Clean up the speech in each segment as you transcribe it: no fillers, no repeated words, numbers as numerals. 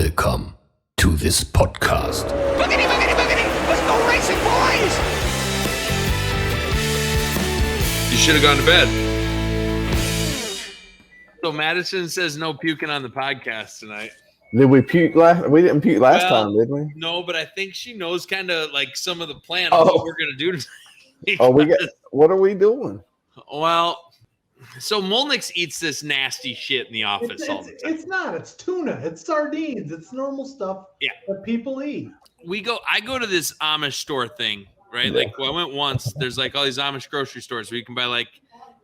Welcome to this podcast. Boogity, boogity, boogity! Let's go racing, boys! You should have gone to bed. So Madison says no puking on the podcast tonight. Did we puke last? We didn't puke last time, did we? No, but I think she knows kind of like some of the plan of what we're gonna do tonight. What are we doing? Well, so Molnix eats this nasty shit in the office all the time. It's not. It's tuna. It's sardines. It's normal stuff that people eat. I go to this Amish store thing, right? Like I went once. There's like all these Amish grocery stores where you can buy like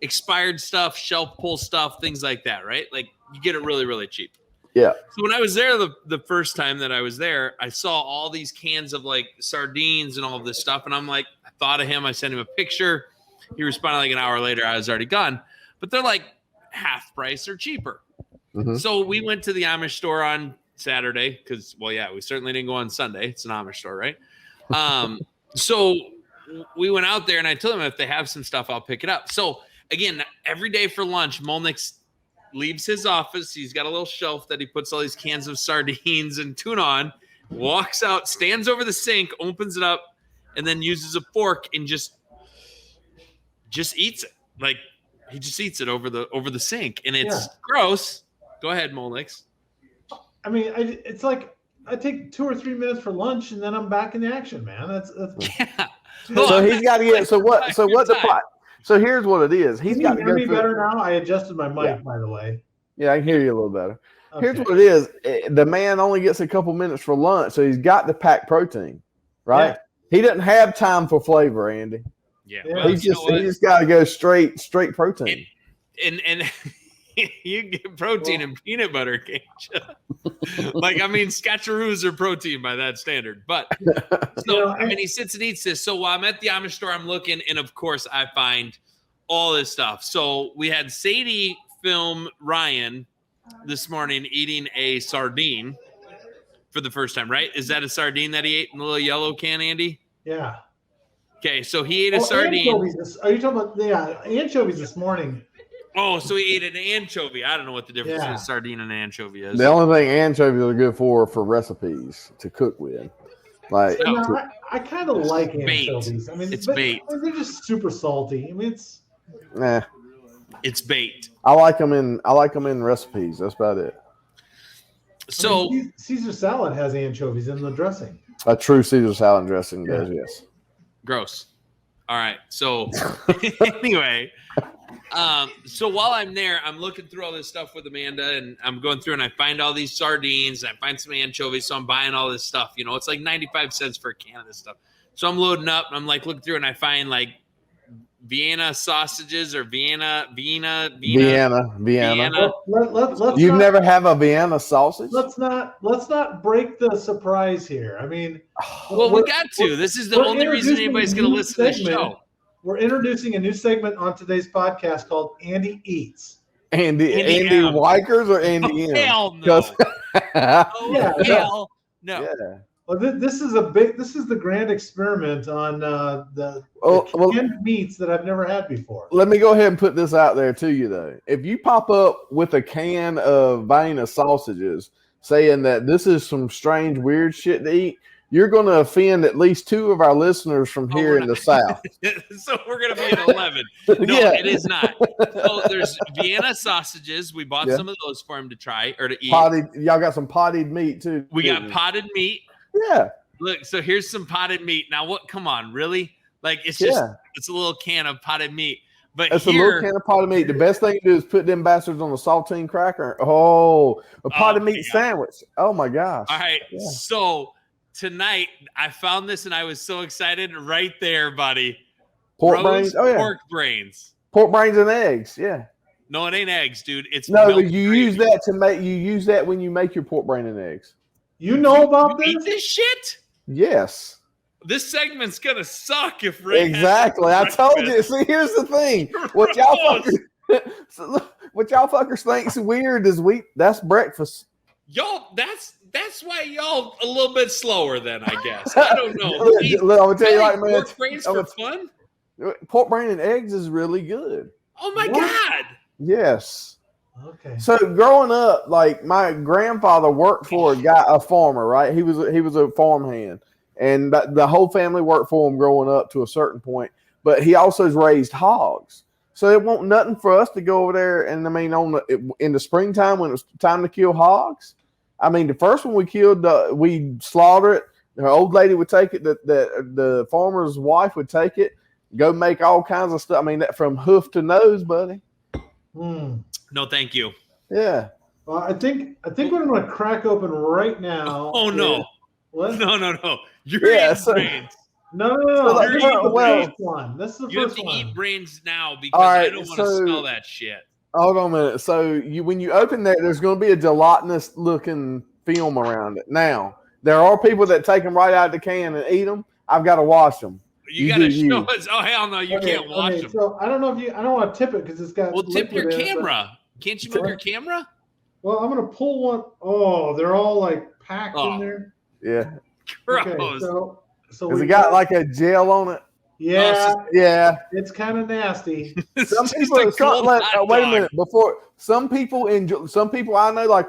expired stuff, shelf pull stuff, things like that, right? Like you get it really, really cheap. Yeah. So when I was there the first time that I was there, I saw all these cans of like sardines and all of this stuff. And I'm like, I thought of him. I sent him a picture. He responded like an hour later. I was already gone. But they're like half price or cheaper. Mm-hmm. So we went to the Amish store on Saturday because, we certainly didn't go on Sunday. It's an Amish store, right? So we went out there and I told them if they have some stuff, I'll pick it up. So again, every day for lunch, Molnix leaves his office. He's got a little shelf that he puts all these cans of sardines and tuna on, walks out, stands over the sink, opens it up, and then uses a fork and just eats it. Like he just eats it over the sink, and it's gross. Go ahead, Molnix. I mean, it's like I take 2 or 3 minutes for lunch, and then I'm back in the action, man. That's yeah. So he's got to get. So what? So what the plot? So here's what it is. He's got to hear me better now. I adjusted my mic, by the way. Yeah, I can hear you a little better. Okay. Here's what it is. The man only gets a couple minutes for lunch, so he's got to pack protein, right? Yeah. He doesn't have time for flavor, Andy. Yeah, well, he just got to go straight protein. And you get protein and peanut butter, can't you? Like, I mean, scotcheroos are protein by that standard. But so I mean, he sits and eats this. So while I'm at the Amish store, I'm looking, and of course, I find all this stuff. So we had Sadie film Ryan this morning eating a sardine for the first time, right? Is that a sardine that he ate in the little yellow can, Andy? Yeah. Okay, so he ate a sardine. Are you talking about anchovies this morning? Oh, so he ate an anchovy. I don't know what the difference between a sardine and an anchovy is. The only thing anchovies are good for recipes to cook with. Like I kind of like anchovies. I mean, it's bait. They're just super salty. I mean, it's bait. I like them in recipes. That's about it. So Caesar salad has anchovies in the dressing. A true Caesar salad dressing does, yes. Gross. All right. So anyway, so while I'm there, I'm looking through all this stuff with Amanda, and I'm going through and I find all these sardines, and I find some anchovies. So I'm buying all this stuff. You know, it's like 95 cents for a can of this stuff. So I'm loading up, and I'm like looking through, and I find like Vienna sausages or Vienna. You've never have a Vienna sausage? Let's not break the surprise here. I mean, well, we got to. This is the only reason anybody's going to listen to this show. We're introducing a new segment on today's podcast called Andy Eats. Andy Wikers or Andy M? Hell no. Hell no. Yeah. Well, this is the grand experiment on the canned meats that I've never had before. Let me go ahead and put this out there to you, though. If you pop up with a can of Vienna sausages saying that this is some strange, weird shit to eat, you're going to offend at least 2 of our listeners from here in the South. So we're going to be at 11. No, It is not. So there's Vienna sausages. We bought some of those for him to try or to eat. Y'all got some potted meat, too. We got potted meat. Yeah. Look, so here's some potted meat. Now, what? Come on, really? Like, it's just it's a little can of potted meat. But it's a little can of potted meat. The best thing to do is put them bastards on a saltine cracker. Oh, a potted meat sandwich. Oh, my gosh. All right. Yeah. So tonight, I found this, and I was so excited. Right there, buddy. Pork brains? Oh, yeah. Pork brains. Pork brains and eggs, yeah. No, it ain't eggs, dude. It's you use that to make. You use that when you make your pork brain and eggs. You know about this? Eat this shit? Yes. This segment's gonna suck if Ray exactly. I told you. See, here's the thing. What y'all fuckers think's weird is that's breakfast. Y'all, that's why y'all a little bit slower then, I guess. I don't know. I'm gonna tell you like, man, pork brains for fun. Pork brain and eggs is really good. Oh my God. Yes. Okay. So growing up, like my grandfather worked for a farmer, right? He was a farmhand, and the whole family worked for him growing up to a certain point. But he also raised hogs, so it wasn't nothing for us to go over there. And I mean, in the springtime when it was time to kill hogs, I mean, the first one we killed, we slaughtered it. Her old lady would take it. The farmer's wife would take it, go make all kinds of stuff. I mean, that from hoof to nose, buddy. No, thank you. Yeah. Well, I think what I'm going to crack open right now. Oh no! What? No! You're eating brains. No. Like, This is the first one. This is the You have first to one. eat brains now because I don't want to smell that shit. Hold on a minute. So when you open that, there's going to be a gelatinous looking film around it. Now there are people that take them right out of the can and eat them. I've got to wash them. You got to show us. Oh hell no! You can't wash them. So I don't know if I don't want to tip it because it's got. Well, tip your camera. Can't you move your Sorry? camera? Well, I'm going to pull one. Oh, they're all like packed in there. Yeah. Gross. Okay, so Has it got like a gel on it? Yeah, Yeah. it's kind of nasty. Some people. Wait a minute. Before some people enjoy. Some people I know like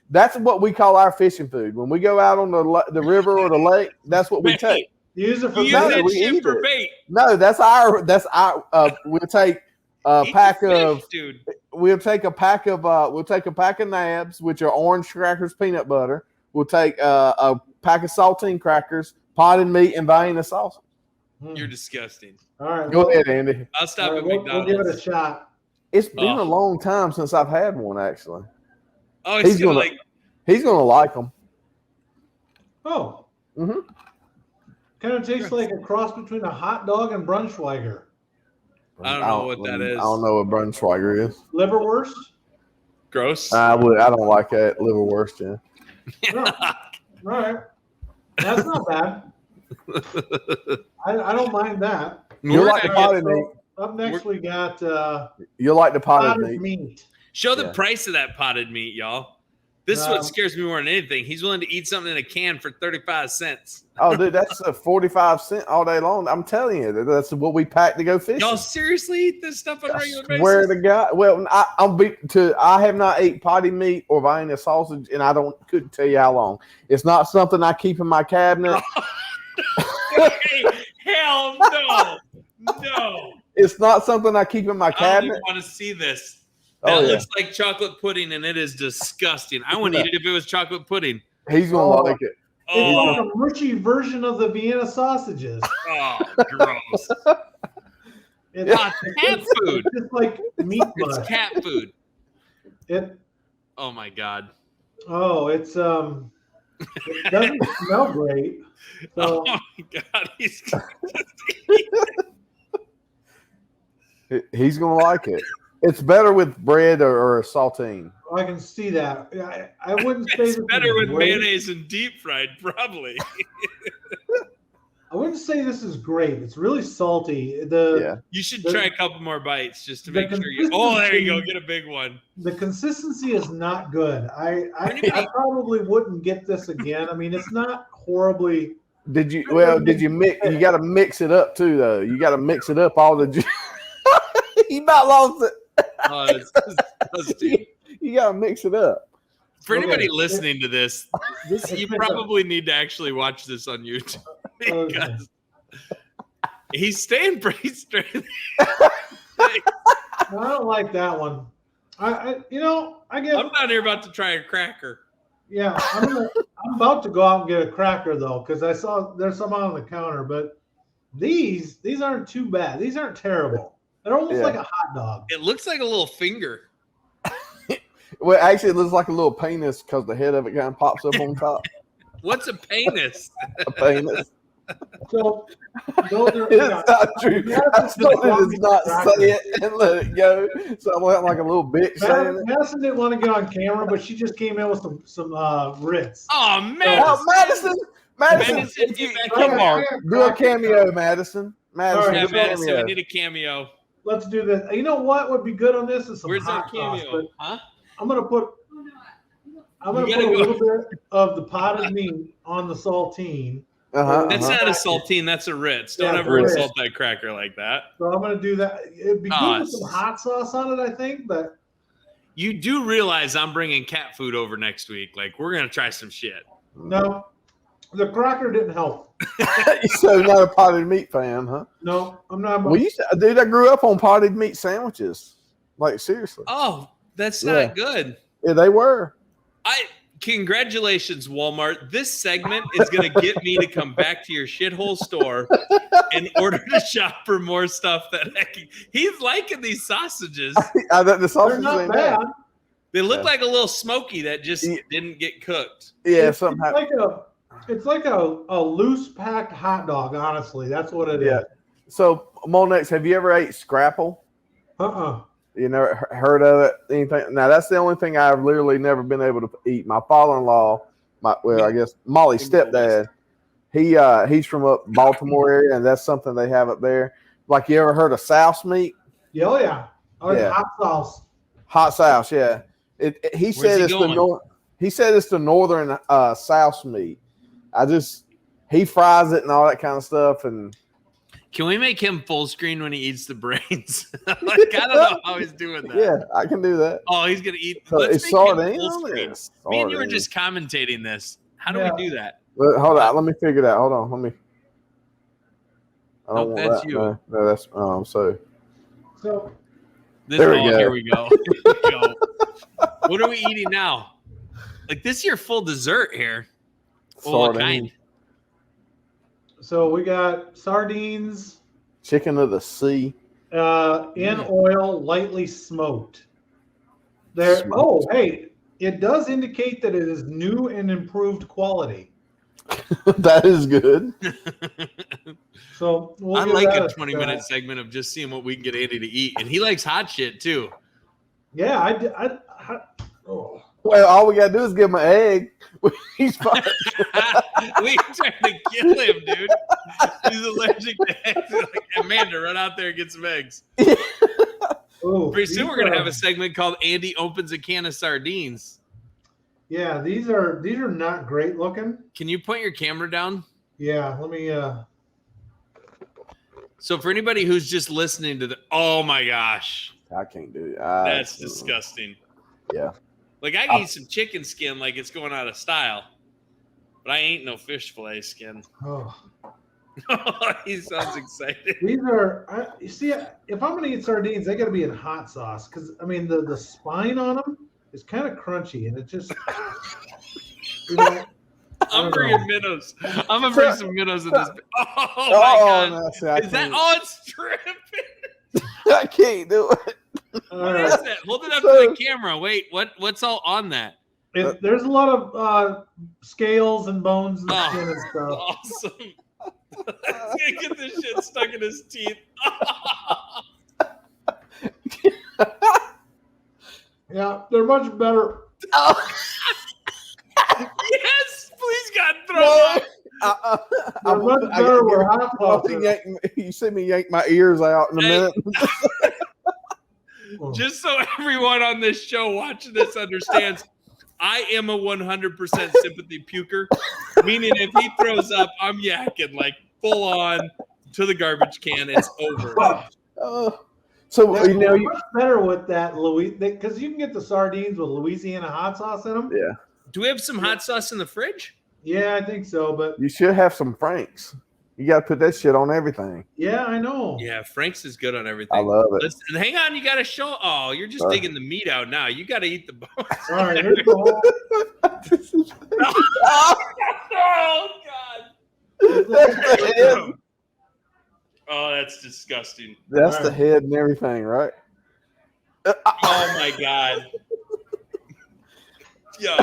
that's what we call our fishing food. When we go out on the river or the lake, that's what we take. Use it for You use that shit for bait. No, that's our. We'll take a pack of. Dude. We'll take a pack of nabs, which are orange crackers, peanut butter. We'll take a pack of saltine crackers, potted meat, and Vienna sausage. You're disgusting. All right, Go ahead, Andy. I'll stop all at right, McDonald's. we'll give it a shot. It's been a long time since I've had one. Actually, Oh, he's gonna like them. Oh. Mm-hmm. Kind of tastes like a cross between a hot dog and Brunschweiger. I don't know what that is. I don't know what Brunschweiger is. Liverwurst? Gross. I don't like that liverwurst. Yeah. No. All right. That's not bad. I don't mind that. You like the potted meat. Up next, we got You like the potted meat. Show the price of that potted meat, y'all. This is what scares me more than anything. He's willing to eat something in a can for 35 cents. Oh, dude, that's a 45-cent all day long. I'm telling you, that's what we pack to go fishing. Y'all seriously eat this stuff on a regular basis? Swear to God. Well, I have not ate potty meat or Vienna sausage, and couldn't tell you how long. It's not something I keep in my cabinet. Hell no. No. It's not something I keep in my I don't cabinet. even want to see this. That looks like chocolate pudding, and it is disgusting. I wouldn't eat it if it was chocolate pudding. He's going to like it. It's like a mushy version of the Vienna sausages. Oh, gross. It's cat food. It's just like meat It's mush. cat food. Oh, my God. Oh, it doesn't smell great. So, Oh, my God. He's going to like it. It's better with bread or a saltine. I can see that. I wouldn't say It's this better is with great. mayonnaise and deep fried, probably. I wouldn't say this is great. It's really salty. You should try a couple more bites just to make sure you. consistency- Oh, there you go. Get a big one. The consistency is not good. I probably wouldn't get this again. I mean, it's not horribly. Did you mix? You got to mix it up too, though. You got to mix it up all the. You about lost it. Oh, it's disgusting. You got to mix it up. For anybody listening to this, you probably need to actually watch this on YouTube because he's staying pretty straight. I don't like that one. I get. I'm down here about to try a cracker. Yeah, I'm about to go out and get a cracker though, because I saw there's some on the counter, but these aren't too bad. These aren't terrible. They're almost like a hot dog. It looks like a little finger. Well, actually, it looks like a little penis because the head of it kind of pops up on top. What's a penis? A penis. So those are. It's not true. I started to not say it and let it go. So I went like a little bitch saying it. Madison didn't want to get on camera, but she just came in with some Ritz. Oh, man. Madison, come on, do a cameo, Madison. Yeah, do a Madison, we cameo. need a cameo. Let's do this. You know what would be good on this is some Where's hot that cameo? sauce, but Huh? I'm gonna put a little bit of the potted meat on the saltine. That's not a saltine. That's a Ritz. Don't ever insult that cracker like that. So I'm gonna do that. It'd be good with some hot sauce on it, I think. But You do realize I'm bringing cat food over next week. Like, we're going to try some shit. No, the cracker didn't help. So you're not a potted meat fan, huh? No, I'm not. Dude, I grew up on potted meat sandwiches. Like, seriously. Oh, that's not good. Yeah, they were. Congratulations, Walmart. This segment is going to get me to come back to your shithole store in order to shop for more stuff he's liking these sausages. The sausages They're not ain't bad. They look like a little smoky that just didn't get cooked. Yeah, It's like a loose packed hot dog. Honestly, that's what it is. So, Molnex, have you ever ate scrapple? You never heard of it? Anything? Now, that's the only thing I've literally never been able to eat. My father-in-law, I guess Molly's stepdad, he's from up Baltimore area, and that's something they have up there. Like, you ever heard of souse meat? Oh, yeah. Hot sauce. Hot sauce, yeah. He said it's the northern souse meat. He fries it and all that kind of stuff, and can we make him full screen when he eats the brains? I don't know how he's doing that. Yeah, I can do that. Oh, he's gonna eat. So let's it's make sardines. him full screen. Me and you were just commentating this. How do we do that? Hold on, let me figure it out. Hold on, let me. I don't want that's that. you. No, that's So there we go. Here we go. What are we eating now? Like, this is your full dessert here. What kind? So we got sardines, chicken of the sea, in oil, lightly smoked. Hey, it does indicate that it is new and improved quality. That is good. So I like a 20-minute segment of just seeing what we can get Andy to eat, and he likes hot shit too. Yeah, Well, all we gotta do is give him an egg. He's fine. We trying to kill him, dude. He's allergic to eggs. Like, Amanda, run out there and get some eggs. Pretty soon we're gonna have a segment called Andy opens a can of sardines. Yeah, these are not great looking. Can you point your camera down? Yeah, let me. So for anybody who's just listening to oh my gosh, I can't do it. That's disgusting. Yeah. Like, I can eat some chicken skin like it's going out of style, but I ain't no fish fillet skin. Oh. He sounds excited. These are, you see, if I'm going to eat sardines, they got to be in hot sauce because, I mean, the spine on them is kind of crunchy and it just, I'm bringing minnows. I'm going to bring some minnows in this. Oh, my God. No, is that, it's dripping. I can't do it. What is that? Hold it up to the camera. Wait, what's all on that? There's a lot of scales and bones and skin and stuff. Awesome. He's gonna get this shit stuck in his teeth. Yeah, they're much better. Yes, please, God, throw up. They're much better with hot sauce. You see me yank my ears out in a minute. Just so everyone on this show watching this understands, I am a 100% sympathy puker, meaning if he throws up, I'm yakking like full on to the garbage can. It's over. So you're much better with that, Louis, because you can get the sardines with Louisiana hot sauce in them. Yeah. Do we have some hot sauce in the fridge? Yeah, I think so. But you should have some Franks. You got to put that shit on everything. Yeah, I know. Yeah, Frank's is good on everything. I love it. Listen, hang on, you got to show. Oh, you're just digging the meat out now. You got to eat the bones. All right, here's the whole. Oh, God. Oh, that's disgusting. That's the head and everything, right? Oh, my God. Yeah.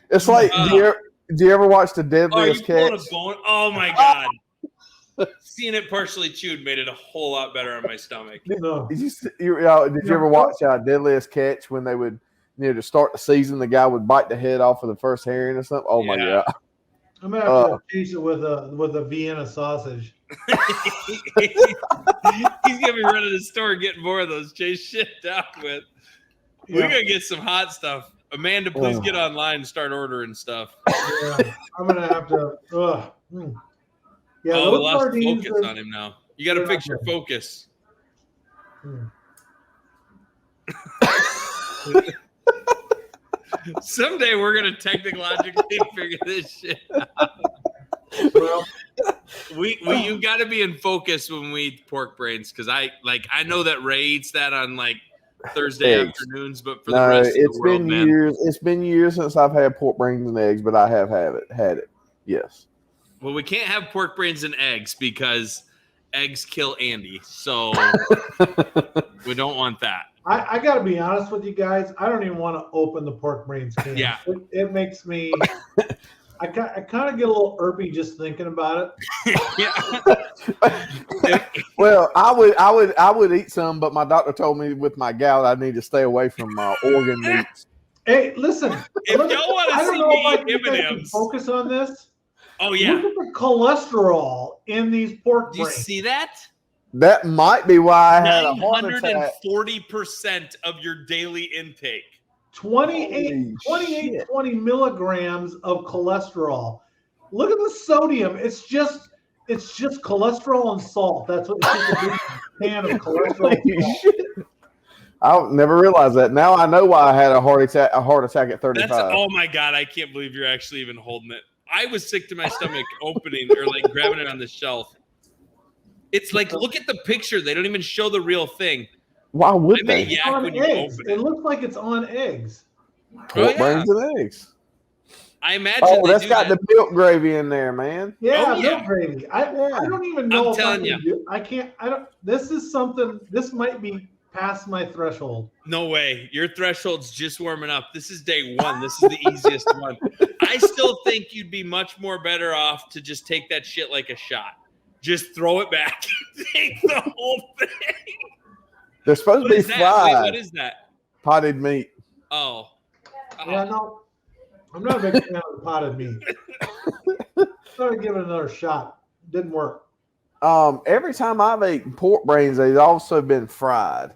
It's like, do you ever watch The Deadliest Catch? Oh my God! Seeing it partially chewed made it a whole lot better on my stomach. Did you ever watch Deadliest Catch when they would, to start the season, the guy would bite the head off of the first herring or something? Oh my God! I'm gonna have to chase it with a Vienna sausage. He's gonna be running the store getting more of those. Chase shit down with. We're gonna get some hot stuff. Amanda, please get online and start ordering stuff. Yeah, I'm gonna have to. Yeah, we lost focus on him now. You got to fix your focus. Someday we're gonna technologically figure this shit out. Well, You got to be in focus when we eat pork brains, because I know that Ray eats that on like Thursday Eggs. afternoons, but for the rest of the world, been man. years. It's been years since I've had pork brains and eggs, but I have had it. Yes. Well, we can't have pork brains and eggs because eggs kill Andy, so we don't want that. I got to be honest with you guys. I don't even want to open the pork brains can. Yeah. It makes me. I kind of get a little irpy just thinking about it. Yeah. Well, I would eat some, but my doctor told me with my gout I need to stay away from organ meats. Hey, listen. If y'all want to see me eat M&Ms, focus on this. oh yeah, Look at the cholesterol in these pork do you brains. see that? That might be why I had a heart attack. 940% of your daily intake. 20 milligrams of cholesterol. Look at the sodium. It's just cholesterol and salt. That's what it's just a big can of cholesterol. I never realized that. Now I know why I had a heart attack at 35. Oh my God, I can't believe you're actually even holding it. I was sick to my stomach opening or like grabbing it on the shelf. It's like, look at the picture. They don't even show the real thing. Why would they? It's on eggs. It looks like it's on eggs. Pork brains and eggs. I imagine. Oh, that's got the milk gravy in there, man. Yeah, milk gravy. I don't even know. I'm telling you. I can't. I don't. This is something. This might be past my threshold. No way. Your threshold's just warming up. This is day one. This is the easiest one. I still think you'd be much more better off to just take that shit like a shot. Just throw it back. Take the whole thing. They're supposed to be fried. Wait, what is that? Potted meat. Oh. Yeah, no. I'm not a big fan of the potted meat. Started giving it another shot. Didn't work. Every time I've eaten pork brains, they've also been fried.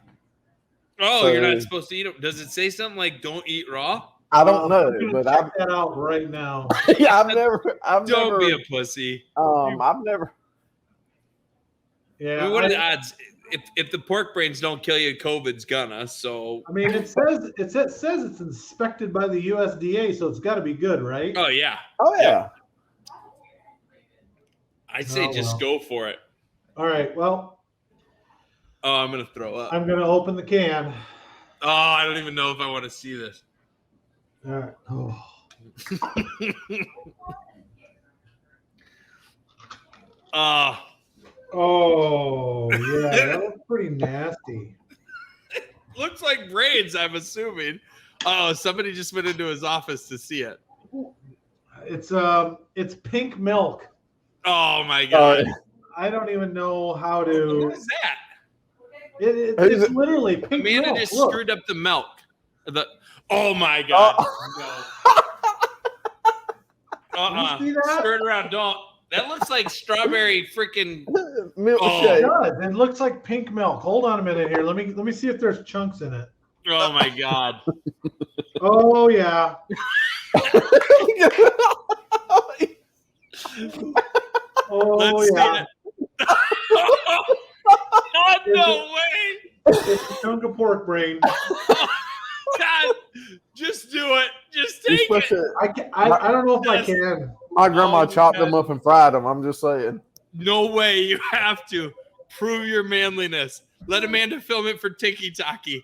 Oh, So- you're not supposed to eat them. Does it say something like "Don't eat raw"? I don't know, I'm gonna but check that out right now. I've never. Don't be a pussy. I've never. Yeah. I mean, what are the odds? If the pork brains don't kill you, COVID's gonna. So I mean, it says it's inspected by the USDA, so it's got to be good, right? oh yeah, Oh yeah. I'd say just go for it. All right. Well, Oh, I'm gonna throw up. I'm gonna open the can. Oh, I don't even know if I want to see this. All right. Oh. Oh yeah, that was pretty nasty. Looks like brains, I'm assuming. Oh, somebody just went into his office to see it. It's pink milk. Oh my God. I don't even know how What to. is that? It's literally pink Amanda milk. just Look. screwed up the milk. Oh my God. You see that? Stir it around. Don't. That looks like strawberry freaking. Milkshake. It does. It looks like pink milk. Hold on a minute here. Let me see if there's chunks in it. Oh my God. Oh yeah. Oh Let's yeah. see it. Oh, no way. It's a chunk of pork brain. God, just do it. Just take You're it. supposed to- I don't know if I can. My grandma Oh, chopped God. them up and fried them. I'm just saying. No way. You have to prove your manliness. Let Amanda film it for Tiki Taki.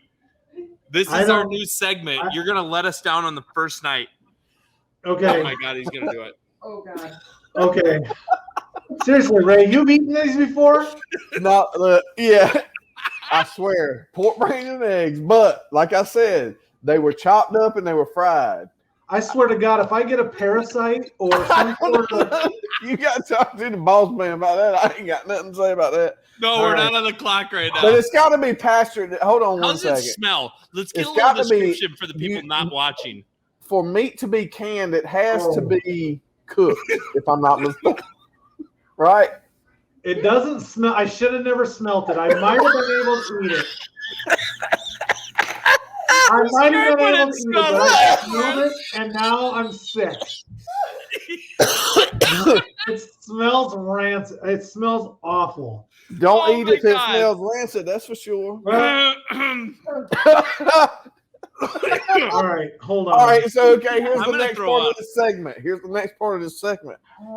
This I is our don't- new segment. You're gonna let us down on the first night. Okay. Oh my God, he's gonna do it. Oh God. Okay. Seriously, Ray, you've eaten these before? No, look, yeah, I swear, pork brain and eggs. But like I said, they were chopped up and they were fried. I swear to God, if I get a parasite or some sort of You got to talk to the boss man about that. I ain't got nothing to say about that. No, we're All not on the clock right now. But it's got to be pastured. Hold on one How's it second. smell? Let's get It's a little gotta be- description for the people not watching. For meat to be canned, it has to be cooked. If I'm not mistaken, right? it doesn't smell. I should have never smelt it. I might have been able to eat it. I might have been able to eat it, but I smelled it, and now I'm sick. It smells rancid. It smells awful. Don't Oh eat my it if it God. smells rancid. That's for sure. All right, hold on. All right, so okay, here's I'm the gonna next throw part up. of this segment.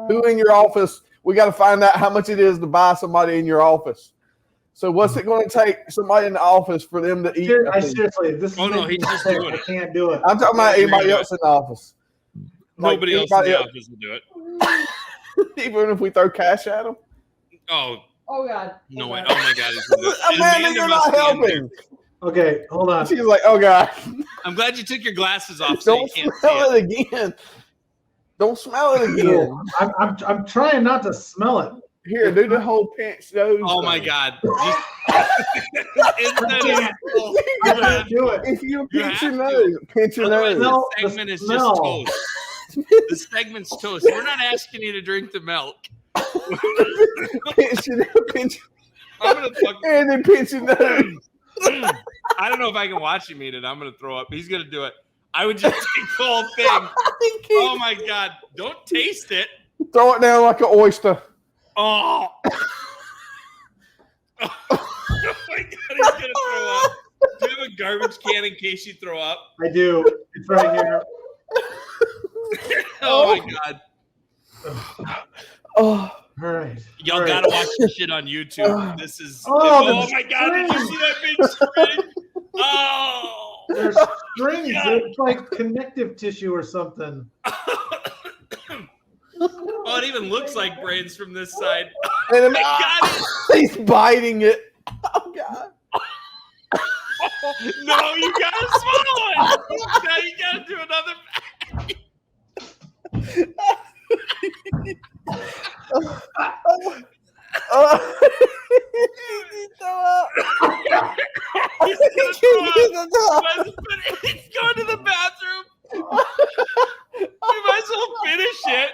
Who in your office? We got to find out how much it is to buy somebody in your office. So what's it going to take somebody in the office for them to eat? I seriously, this is Oh, no, making he's me just sick. doing I it. can't do it. I'm talking about anybody else in the office. Nobody else in the office will do it. Even if we throw cash at them. Oh, Oh God. no Oh, way. God. Oh, my God. He's gonna do it. Amanda, you're must not be in there. helping. Okay, hold on. She's like, oh God. I'm glad you took your glasses off so you Don't can't see smell it. it again. Don't smell it again. I'm trying not to smell it. Here, do the whole pinch nose. Oh, my thing. God. Just, instead can't. of, I can't do it. If you You pinch your have nose, pinch your Otherwise, nose. this No, segment the is smell. just toast. This segment's toast. We're not asking you to drink the milk. pinch I'm gonna fucking. and then pinch your nose. I don't know if I can watch him eat it. I'm gonna throw up. He's gonna do it. I would just take the whole thing. Oh my God! Don't taste it. Throw it down like an oyster. Oh. Oh my God! He's gonna throw up. Do you have a garbage can in case you throw up? I do. It's right here. Oh my God! Oh, All right. Y'all All right. gotta watch this shit on YouTube. This is. Oh, Oh the my God! Did you string. see that big string? Oh. There's strings. God. It's like connective tissue or something. Oh, it even looks like brains from this side. and then, I got it. he's biting it. Oh God. No, you gotta swallow it. Now you gotta do another. He's gonna throw up. He's going to the bathroom. You might as well finish it.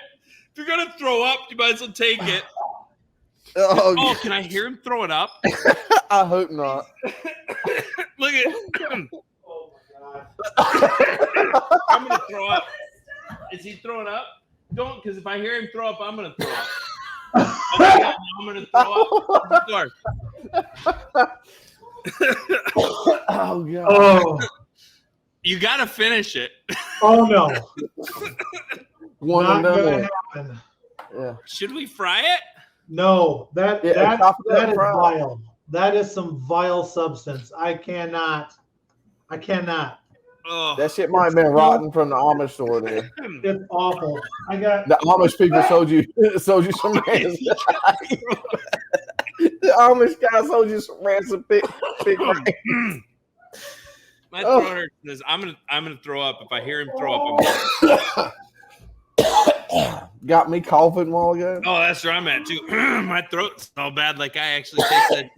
If you're gonna throw up, you might as well take it. Oh, can I hear him throwing up? I hope not. Look at him. I'm gonna throw up. Is he throwing up? Don't, because if I hear him throw up, I'm gonna throw up. Oh my God, I'm gonna throw up. Oh God. Oh, You gotta finish it. oh no. One Not and gonna done. happen. Yeah. Should we fry it? No, that chop it up, that is fry it. vile. That is some vile substance. I cannot. Oh, That shit might have been rotten from the Amish store there. It's awful. I got The Amish people sold you some ransom. The Amish guy sold you some ransom pig ransom. my throat hurts. from this. I'm gonna throw up. If I hear him throw up, I'm Got me coughing a while ago. oh, that's where I'm at too. My throat's so bad, like I actually taste that.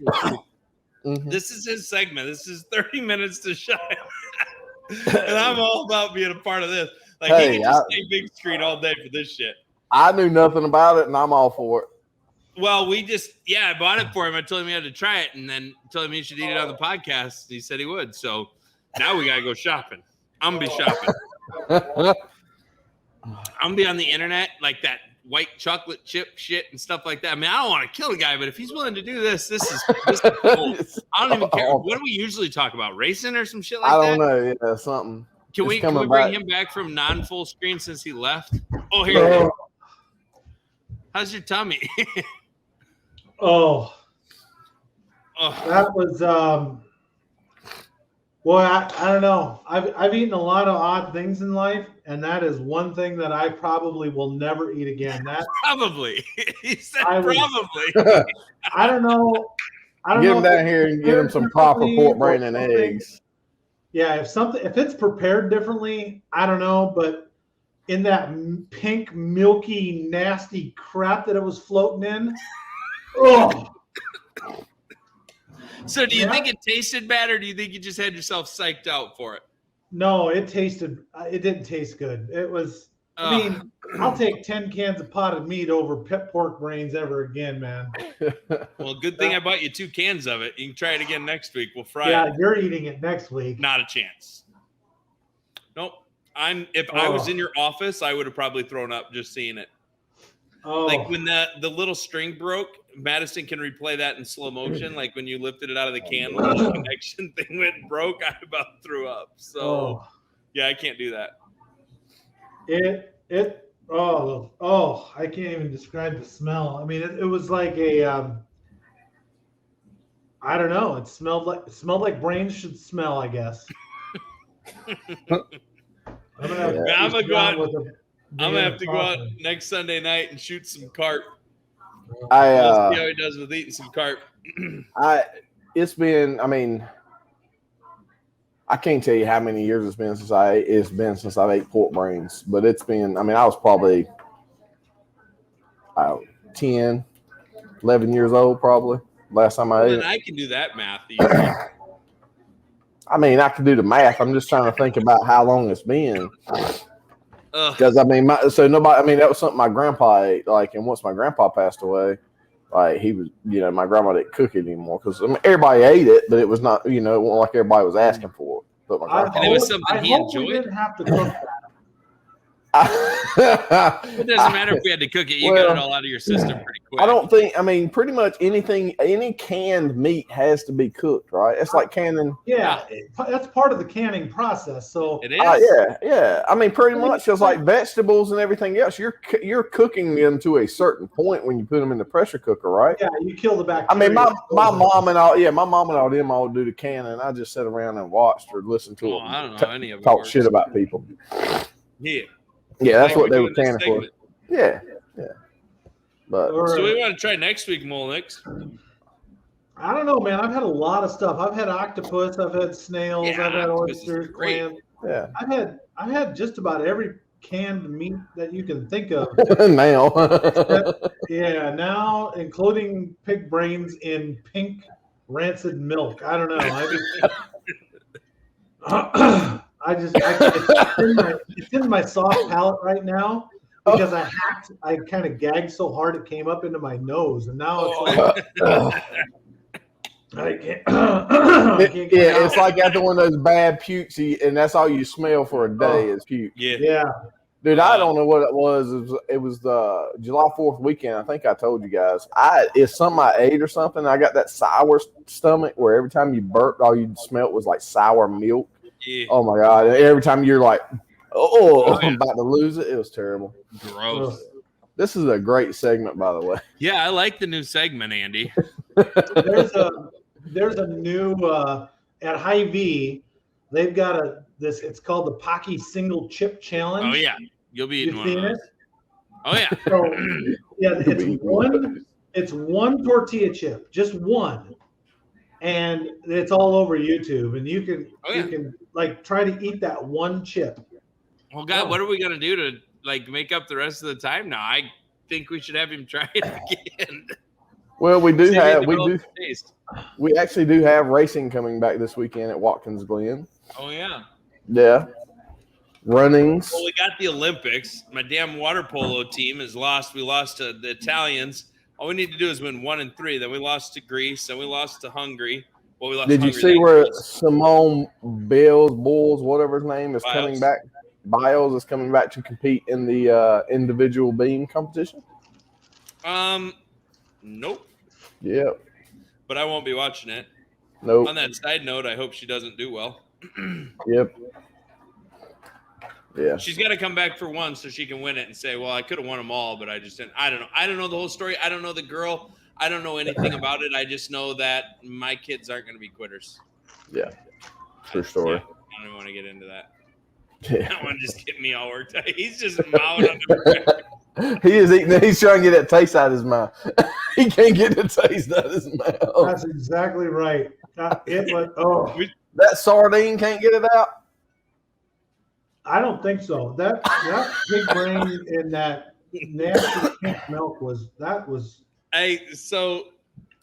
Mhm. This is his segment. This is 30 minutes to shine. And I'm all about being a part of this. Like Hey, he can just stay big screen all day for this shit. I knew nothing about it, and I'm all for it. Well, I bought it for him. I told him he had to try it, and then told him he should eat it on the podcast. He said he would. So now we gotta go shopping. I'm gonna be shopping. I'm gonna be on the internet like that white chocolate chip shit and stuff like that. I mean, I don't want to kill the guy, but if he's willing to do this, this is cool. I don't even care. What do we usually talk about? Racing or some shit like that? I don't know. Yeah, something. Can we coming bring back. him back from non-full screen since he left? Oh, here. you go. How's your tummy? oh, Oh, that was well, I don't know. I've eaten a lot of odd things in life, and that is one thing that I probably will never eat again. That probably. He said I was- probably. I don't know. I don't Get know him if down it's here and get him some prepared proper differently pork brain or and something. eggs. Yeah, if it's prepared differently, I don't know, but in that pink, milky, nasty crap that it was floating in, oh, So do you Yeah. think it tasted bad, or do you think you just had yourself psyched out for it? no, it didn't taste good. It was, I mean, I'll take 10 cans of potted meat over pet pork brains ever again, man. Well, good thing I bought you 2 cans of it. You can try it again next week. We'll fry Yeah, it. you're eating it next week. Not a chance. Nope. If I was in your office, I would have probably thrown up just seeing it. Oh, Like when the little string broke, Madison can replay that in slow motion. Like when you lifted it out of the can, when the connection thing went and broke, I about threw up. So yeah, I can't do that. I can't even describe the smell. I mean, it was like a I don't know. It smelled like brains should smell, I guess. I'm gonna have to go out next Sunday night and shoot some carp. I'll see how he does with eating some carp. It's been, I mean, I can't tell you how many years it's been since I've ate pork brains, but it's been, I mean, I was probably 10, 11 years old probably last time I ate it. I can do that math. I mean, I can do the math. I'm just trying to think about how long it's been. Because I mean, that was something my grandpa ate. Like, and once my grandpa passed away, like he was, my grandma didn't cook it anymore. Because everybody ate it, but it was not, it wasn't like everybody was asking for it. But my grandpa, it was something he enjoyed. We didn't have to cook that. It doesn't matter if we had to cook it. You got it all out of your system pretty quick. I don't think. I mean, pretty much any canned meat has to be cooked, right? It's like canning. Yeah, that's part of the canning process. So it is. Yeah. I mean, pretty much just like vegetables and everything else. You're cooking them to a certain point when you put them in the pressure cooker, right? Yeah, you kill the bacteria. I mean, my mom and all them all do the canning. I just sit around and watched or listened to them. I don't know any of it. Talk shit about people. Yeah. Yeah, that's what they were canning for. Yeah. But so we want to try next week, Molnix. I don't know, man. I've had a lot of stuff. I've had octopus. I've had snails. I've had oysters, clams. Yeah. I've had just about every canned meat that you can think of now. now including pig brains in pink rancid milk. I don't know. It's in my soft palate right now because I kind of gagged so hard it came up into my nose, and now it's like I can't. It's like after one of those bad pukes, and that's all you smell for a day is puke. Yeah. Dude, I don't know what it was. It was the July 4th weekend. I think I told you guys. It's something I ate or something. I got that sour stomach where every time you burped, all you smelled was like sour milk. Yeah. Oh my God. And every time you're like, I'm about to lose it. It was terrible. Gross. This is a great segment, by the way. Yeah, I like the new segment, Andy. There's a new at Hy-Vee. They've got it's called the Pocky Single Chip Challenge. Oh yeah, you'll be eating one of those. Oh yeah. So, it's one tortilla chip, just one, and it's all over YouTube. And you can like try to eat that one chip. Well, God, what are we gonna do to like make up the rest of the time now? I think we should have him try it again. Well, we actually do have racing coming back this weekend at Watkins Glen. Oh yeah. Yeah. Runnings. Well, we got the Olympics. My damn water polo team is lost. We lost to the Italians. All we need to do is win 1 and 3. Then we lost to Greece. Then we lost to Hungary. Well, we lost. Did you see where Simone Biles, whatever his name, is coming back? Biles is coming back to compete in the individual beam competition. Nope. Yep. But I won't be watching it. Nope. On that side note, I hope she doesn't do well. Yep. Yeah. She's got to come back for one so she can win it and say, well, I could have won them all, but I just didn't. I don't know. I don't know the whole story. I don't know the girl. I don't know anything about it. I just know that my kids aren't going to be quitters. Yeah. True story. I don't even want to get into that. Yeah. That one just get me all worked up. He's just mouthing on the He is eating. He's trying to get that taste out of his mouth. He can't get the taste out of his mouth. That's exactly right. That sardine can't get it out. I don't think so. That pig brain in that nasty pink milk was. Hey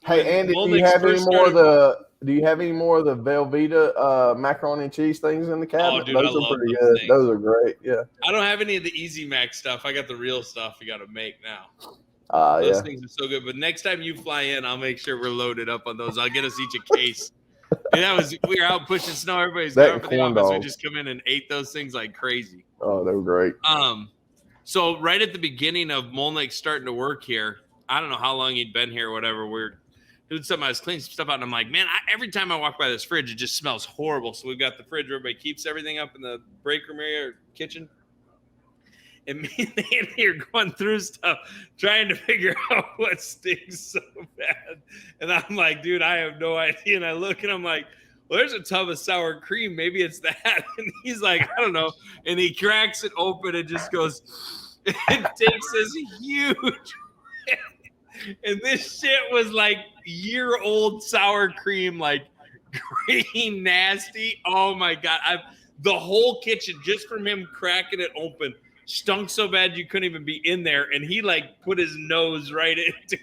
Andy, do you have any more of the Velveeta macaroni and cheese things in the cabinet? Oh, dude, those are pretty good. Things. Those are great. Yeah. I don't have any of the Easy Mac stuff. I got the real stuff you got to make now. Those things are so good. But next time you fly in, I'll make sure we're loaded up on those. I'll get us each a case. And we were out pushing snow. Everybody's going for the office. We just come in and ate those things like crazy. Oh, they were great. So right at the beginning of Molnick starting to work here, I don't know how long he'd been here or whatever. We're doing something. I was cleaning some stuff out, and I'm like, man, every time I walk by this fridge, it just smells horrible. So we've got the fridge where everybody keeps everything up in the break room area or kitchen. And me and Andy are going through stuff, trying to figure out what stinks so bad. And I'm like, dude, I have no idea. And I look and I'm like, well, there's a tub of sour cream. Maybe it's that. And he's like, I don't know. And he cracks it open and just goes, it takes this huge. And this shit was like year-old sour cream, like green, nasty. Oh my God. The whole kitchen, just from him cracking it open, stunk so bad you couldn't even be in there. And he like put his nose right into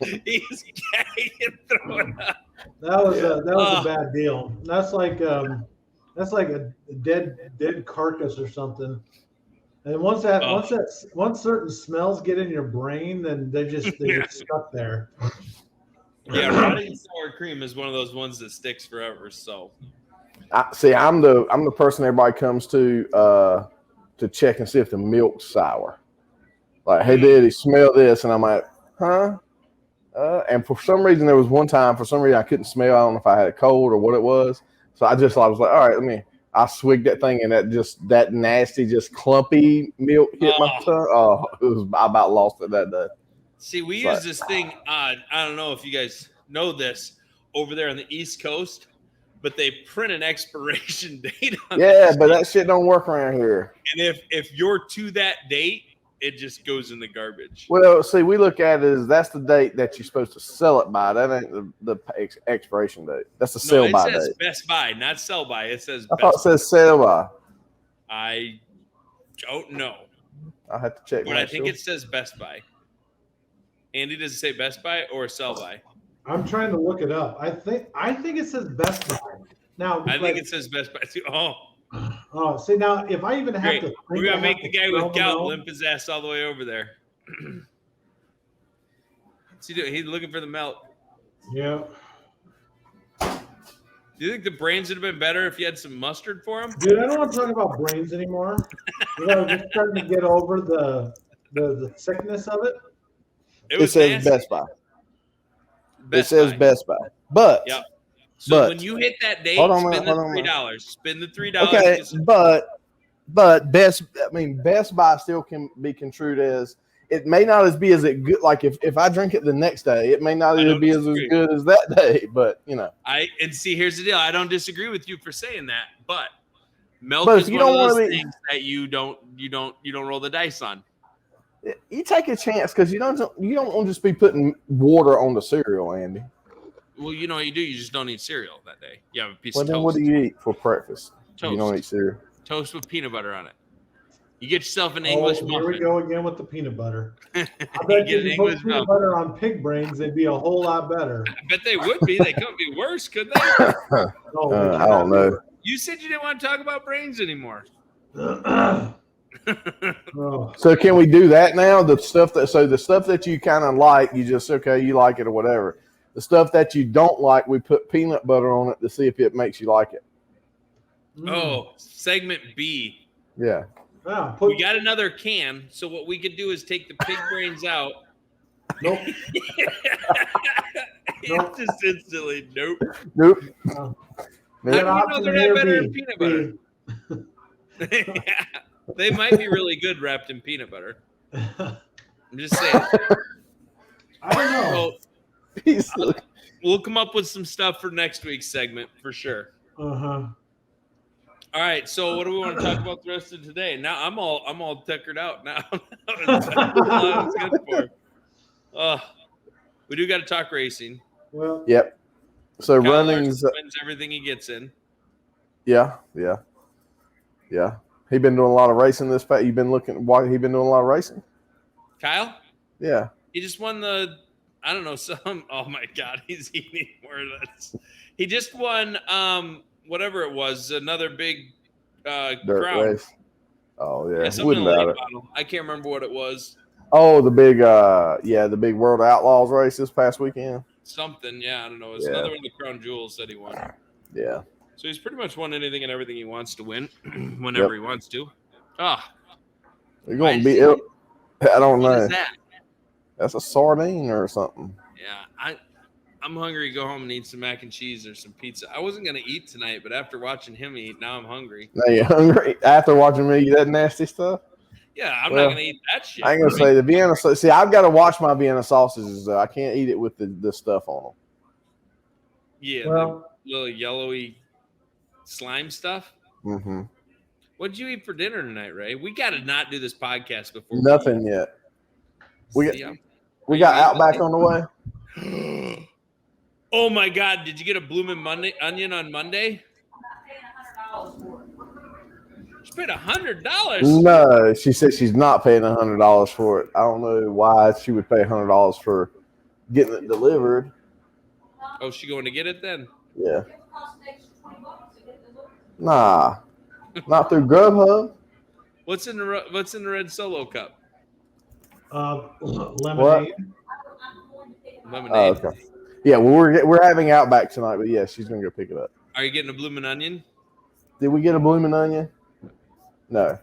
it. He's gagging, throwing up. That was a bad deal. That's like a dead carcass or something. And once certain smells get in your brain, then they get stuck there. Yeah, rotting sour cream is one of those ones that sticks forever. So, I'm the person everybody comes to check and see if the milk's sour. Like, hey, Daddy, smell this, and I'm like, huh? And for some reason, there was one time, I couldn't smell. I don't know if I had a cold or what it was. So I was like, all right, I swigged that thing, and that nasty, just clumpy milk hit my tongue. Oh, I about lost it that day. See, we use this thing. I don't know if you guys know this over there on the East Coast, but they print an expiration date on but that shit don't work around here. And if you're to that date, it just goes in the garbage. Well, see, we look at it as that's the date that you're supposed to sell it by. That ain't the expiration date. That's the sell by date. It says Best Buy, not sell by. It says I thought it says sell by. I don't know. I'll have to check. But I think it says Best Buy. Andy, does it say Best Buy or sell by? I'm trying to look it up. I think it says Best Buy. Now I think it says Best Buy too. Oh, see, now if I even have to, we're gonna make the guy with gout limp his ass all the way over there. What's he doing? He's looking for the melt. Yeah. Do you think the brains would have been better if you had some mustard for him? Dude, I don't want to talk about brains anymore. I'm just starting to get over the sickness of it. It says Best Buy. It says Best Buy. But yep. So when you hit that date, spend the $3. Spend the $3. Okay, but Best Buy still can be construed as it may not be as good. Like if I drink it the next day, it may not even be as good as that day. But see, here's the deal. I don't disagree with you for saying that, but milk is one of those things that you don't roll the dice on. You take a chance because you don't want to just be putting water on the cereal, Andy. Well, you know what you do. You just don't eat cereal that day. You have a piece of toast. Well, then what do you eat for breakfast? Toast. You don't eat cereal. Toast with peanut butter on it. You get yourself an English muffin. Here we go again with the peanut butter. I bet you put peanut butter on pig brains, they'd be a whole lot better. I bet they would be. They couldn't be worse, could they? I don't know. You said you didn't want to talk about brains anymore. So can we do that now? The stuff that you kind of like, you just you like it or whatever. The stuff that you don't like, we put peanut butter on it to see if it makes you like it. Oh, segment B. Yeah. We got another can, so what we could do is take the pig brains out. Nope. Just instantly, nope. Nope. How do you know they're not better than peanut butter? Yeah, they might be really good wrapped in peanut butter. I'm just saying. I don't know. We'll come up with some stuff for next week's segment for sure. Uh-huh. All right, so what do we want to talk about the rest of today? Now I'm all tuckered out now. That's good for. We do got to talk racing. Well, yep. So Kyle running's wins everything he gets in. Yeah. He been doing a lot of racing this past. He been doing a lot of racing. Kyle? Yeah. He just won I don't know, oh my God, he's eating more of this. He just won whatever it was, another big dirt crown race. Oh yeah, something about it. I can't remember what it was. Oh, the big World Outlaws race this past weekend. Something, yeah, I don't know. It's another one of the crown jewels that he won. Yeah. So he's pretty much won anything and everything he wants to win, whenever he wants to. They're going to be. I don't know. What is that? That's a sardine or something. Yeah, I'm hungry to go home and eat some mac and cheese or some pizza. I wasn't going to eat tonight, but after watching him eat, now I'm hungry. Now you hungry after watching me eat that nasty stuff? Yeah, I'm not going to eat that shit. I ain't going to say the Vienna. See, I've got to watch my Vienna sausages, though. I can't eat it with the stuff on them. Yeah, Well, the little yellowy slime stuff. Mm-hmm. What'd you eat for dinner tonight, Ray? We got to not do this podcast before. Nothing yet. We got Outback on the way. Oh my God! Did you get a blooming onion on Monday? She paid $100. No, she said she's not paying $100 for it. I don't know why she would pay $100 for getting it delivered. Oh, she going to get it then? Yeah. Nah, not through Grubhub. What's in the red Solo cup? Lemonade. Lemonade. Oh, okay. Yeah, well, we're having Outback tonight, but yeah, she's gonna go pick it up. Are you getting a blooming onion? Did we get a blooming onion? No.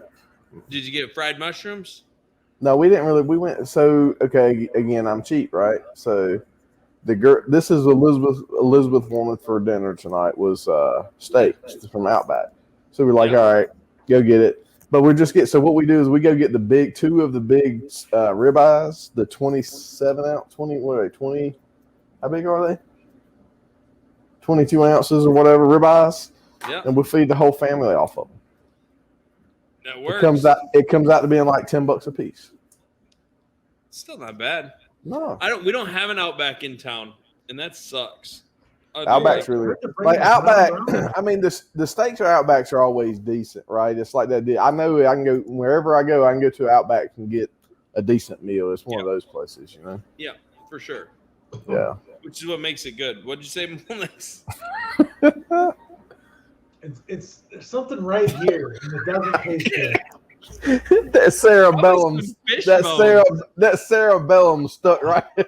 Did you get fried mushrooms? No, we didn't really. We went. So okay, again, I'm cheap, right? So the girl, this is Elizabeth wanted for dinner tonight was steak from Outback. So we're like, all right, go get it. But we're just so what we do is we go get two of the big ribeyes, the 27 ounce, 20. How big are they? 22 ounces or whatever ribeyes. Yeah. And we feed the whole family off of them. That works. It comes out to being like $10 a piece. Still not bad. No. We don't have an Outback in town, and that sucks. Outback's really like Outback. I mean, the steaks or Outbacks are always decent, right? It's like that. I know I can go wherever I go. I can go to Outback and get a decent meal. It's one of those places, you know. Yeah, for sure. Yeah. Which is what makes it good. What'd you say, Melissa? It's there's something right here, and it doesn't taste good. That cerebellum, that cerebellum stuck right in.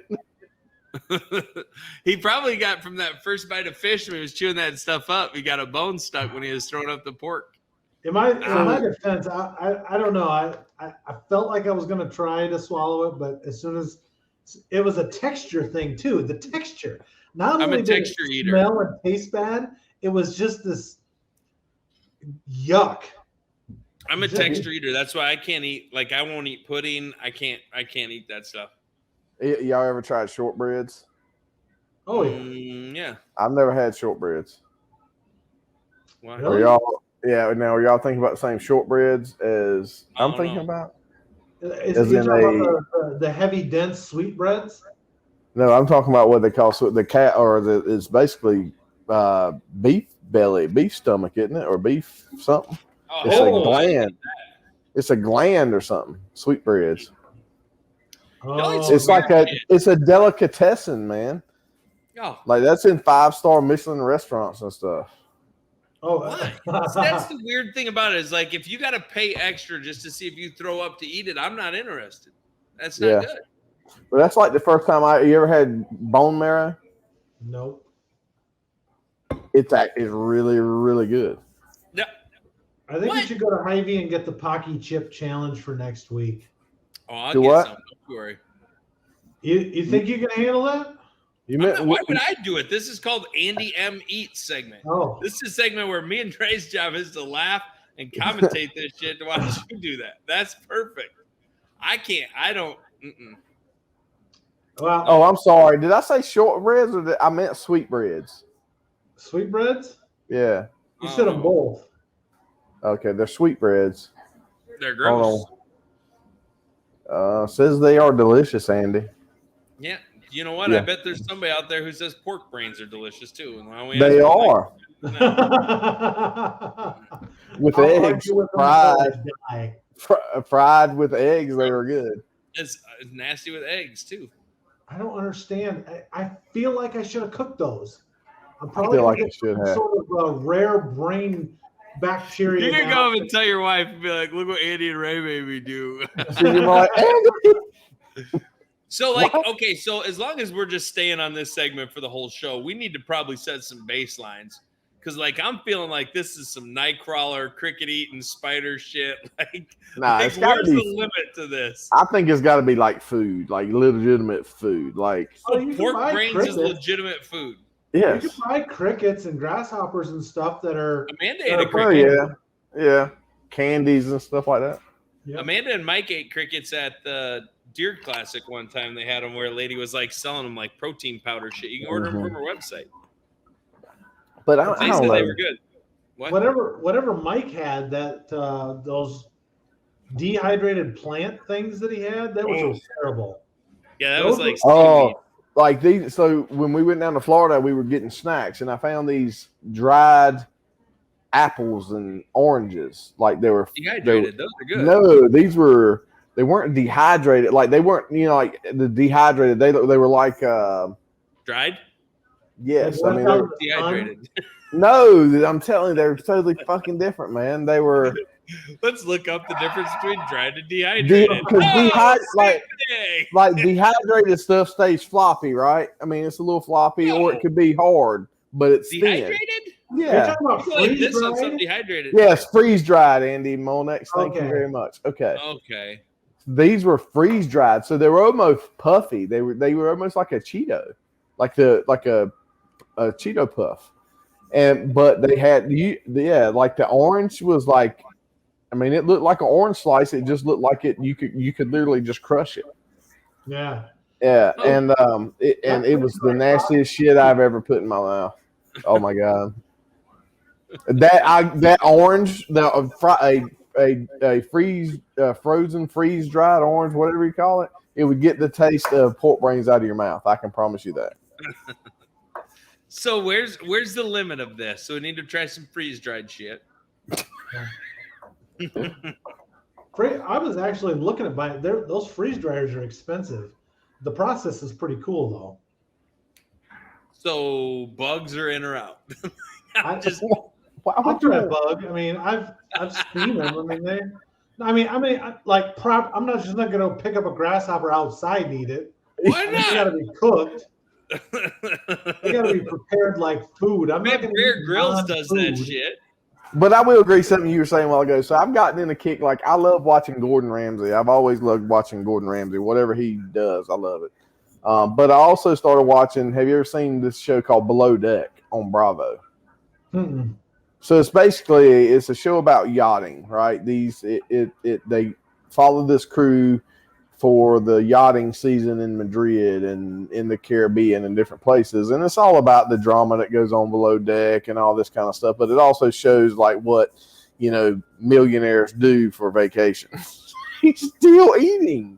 He probably got from that first bite of fish when he was chewing that stuff up. He got a bone stuck when he was throwing up the pork. In my defense, I don't know. I felt like I was going to try to swallow it, but as soon as it was a texture thing too, the texture. Not only did it smell and taste bad, it was just this yuck. I'm a texture eater. That's why I can't eat. Like I won't eat pudding. I can't eat that stuff. Y'all ever tried shortbreads? Oh yeah. I've never had shortbreads. Wow. Really? Now are y'all thinking about the same shortbreads as I'm thinking about? Is you talking about the heavy, dense sweetbreads? No, I'm talking about what they call the cat, or it's basically beef belly, beef stomach, isn't it, or beef something? It's a gland. It's a gland or something. Sweetbreads. It's a delicatessen, man. Oh. Like that's in 5-star Michelin restaurants and stuff. Oh, that's the weird thing about it is like if you got to pay extra just to see if you throw up to eat it, I'm not interested. That's not good. But that's like the first time you ever had bone marrow. Nope. It's really, really good. Yeah. I think we should go to Hy-Vee and get the Pocky Chip Challenge for next week. Oh, I'll get some. Don't worry. You think you can handle that? Why would I do it? This is called Andy M. Eats segment. Oh. This is a segment where me and Trey's job is to laugh and commentate this shit to watch you do that. That's perfect. I can't. I don't. Well, oh, I'm sorry. Did I say shortbreads or I meant sweetbreads? Sweetbreads? Yeah. You said them both. Okay, they're sweetbreads. They're gross. Says they are delicious, Andy. Yeah. You know what? I bet there's somebody out there who says pork brains are delicious too. And they are. With eggs, fried with eggs, they were good. It's nasty with eggs too. I don't understand. I feel like I should have cooked those. I feel like I should have. Sort of a rare brain bacteria. You're gonna go up and tell your wife and be like, "Look what Andy and Ray made me do." So, like, okay, so as long as we're just staying on this segment for the whole show, we need to probably set some baselines. Because like I'm feeling like this is some nightcrawler, cricket eating, spider shit. Nah, like it's gotta where's be. the limit to this? I think it's got to be like food, like legitimate food. Like, Oh, you can Pork buy brains crickets. is legitimate food. yes. You can buy crickets and grasshoppers and stuff that are. Amanda ate a Oh, cricket. yeah. Candies and stuff like that. Yep. Amanda and Mike ate crickets at the Deer Classic one time. They had them where a lady was like selling them like protein powder shit. You can order them from her website. But I They don't said know. they were good. What? Whatever Mike had, that those dehydrated plant things that he had, that was terrible. Yeah, that was like Oh, seaweed. like these. So when we went down to Florida, we were getting snacks, and I found these dried apples and oranges. Like they were Dehydrated. Those are good. No, they weren't dehydrated. Like they weren't, like the dehydrated. They were like Dried? yes. Like, I mean, what they, about Dehydrated. no, I'm telling you, they were totally fucking different, man. They were Let's look up the difference between dried and dehydrated. like dehydrated stuff stays floppy, right? I mean, it's a little floppy, or it could be hard, but it's thin. Dehydrated? Are you Yeah. talking about I feel like this on some freeze-dried? dehydrated. Yes, freeze dried, Andy Molnex. Thank you Okay. very much. Okay. Okay. These were freeze dried, so they were almost puffy. They were almost like a Cheeto, like a Cheeto puff. But they had like the orange was like, I mean, it looked like an orange slice. It just looked like it. You could literally just crush it. Yeah. Yeah, Oh. and it was the nastiest shit I've ever put in my mouth. Oh my god, that orange, frozen freeze dried orange, whatever you call it, it would get the taste of pork brains out of your mouth. I can promise you that. So where's the limit of this? So we need to try some freeze dried shit. I was actually looking at buying. Those freeze dryers are expensive. The process is pretty cool though. So bugs are in or out. I Just I'll try a bug. I mean, I've seen them. I mean, I'm not just not going to pick up a grasshopper outside and eat it. why They not? got to be cooked. They got to be prepared like food. I'm not Man, going Bear Grylls does that shit. But I will agree something you were saying a while ago. So I've gotten in a kick. Like I love watching Gordon Ramsay. I've always loved watching Gordon Ramsay. Whatever he does, I love it. But I also started watching. Have you ever seen this show called Below Deck on Bravo? Mm-mm. So it's a show about yachting, right? They follow this crew for the yachting season in Madrid and in the Caribbean and different places, and it's all about the drama that goes on below deck and all this kind of stuff. But it also shows like what millionaires do for vacation. He's still eating.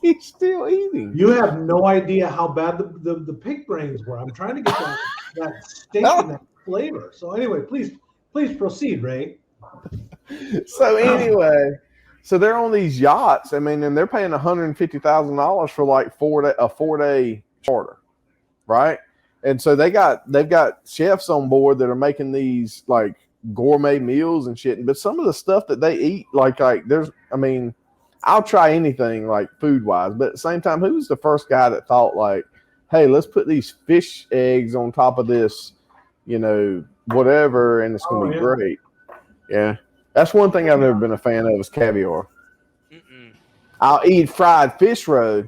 He's still eating. You have no idea how bad the pig brains were. I'm trying to get that steak and that flavor. So anyway, please proceed, Ray. So anyway, so they're on these yachts. I mean, and they're paying $150,000 for like a 4-day charter, right? And so they've got chefs on board that are making these like gourmet meals and shit. But some of the stuff that they eat, I'll try anything like food wise, but at the same time, who was the first guy that thought like, hey, let's put these fish eggs on top of this, whatever, and it's going to be great. Yeah. That's one thing I've never been a fan of is caviar. Mm-mm. I'll eat fried fish roe,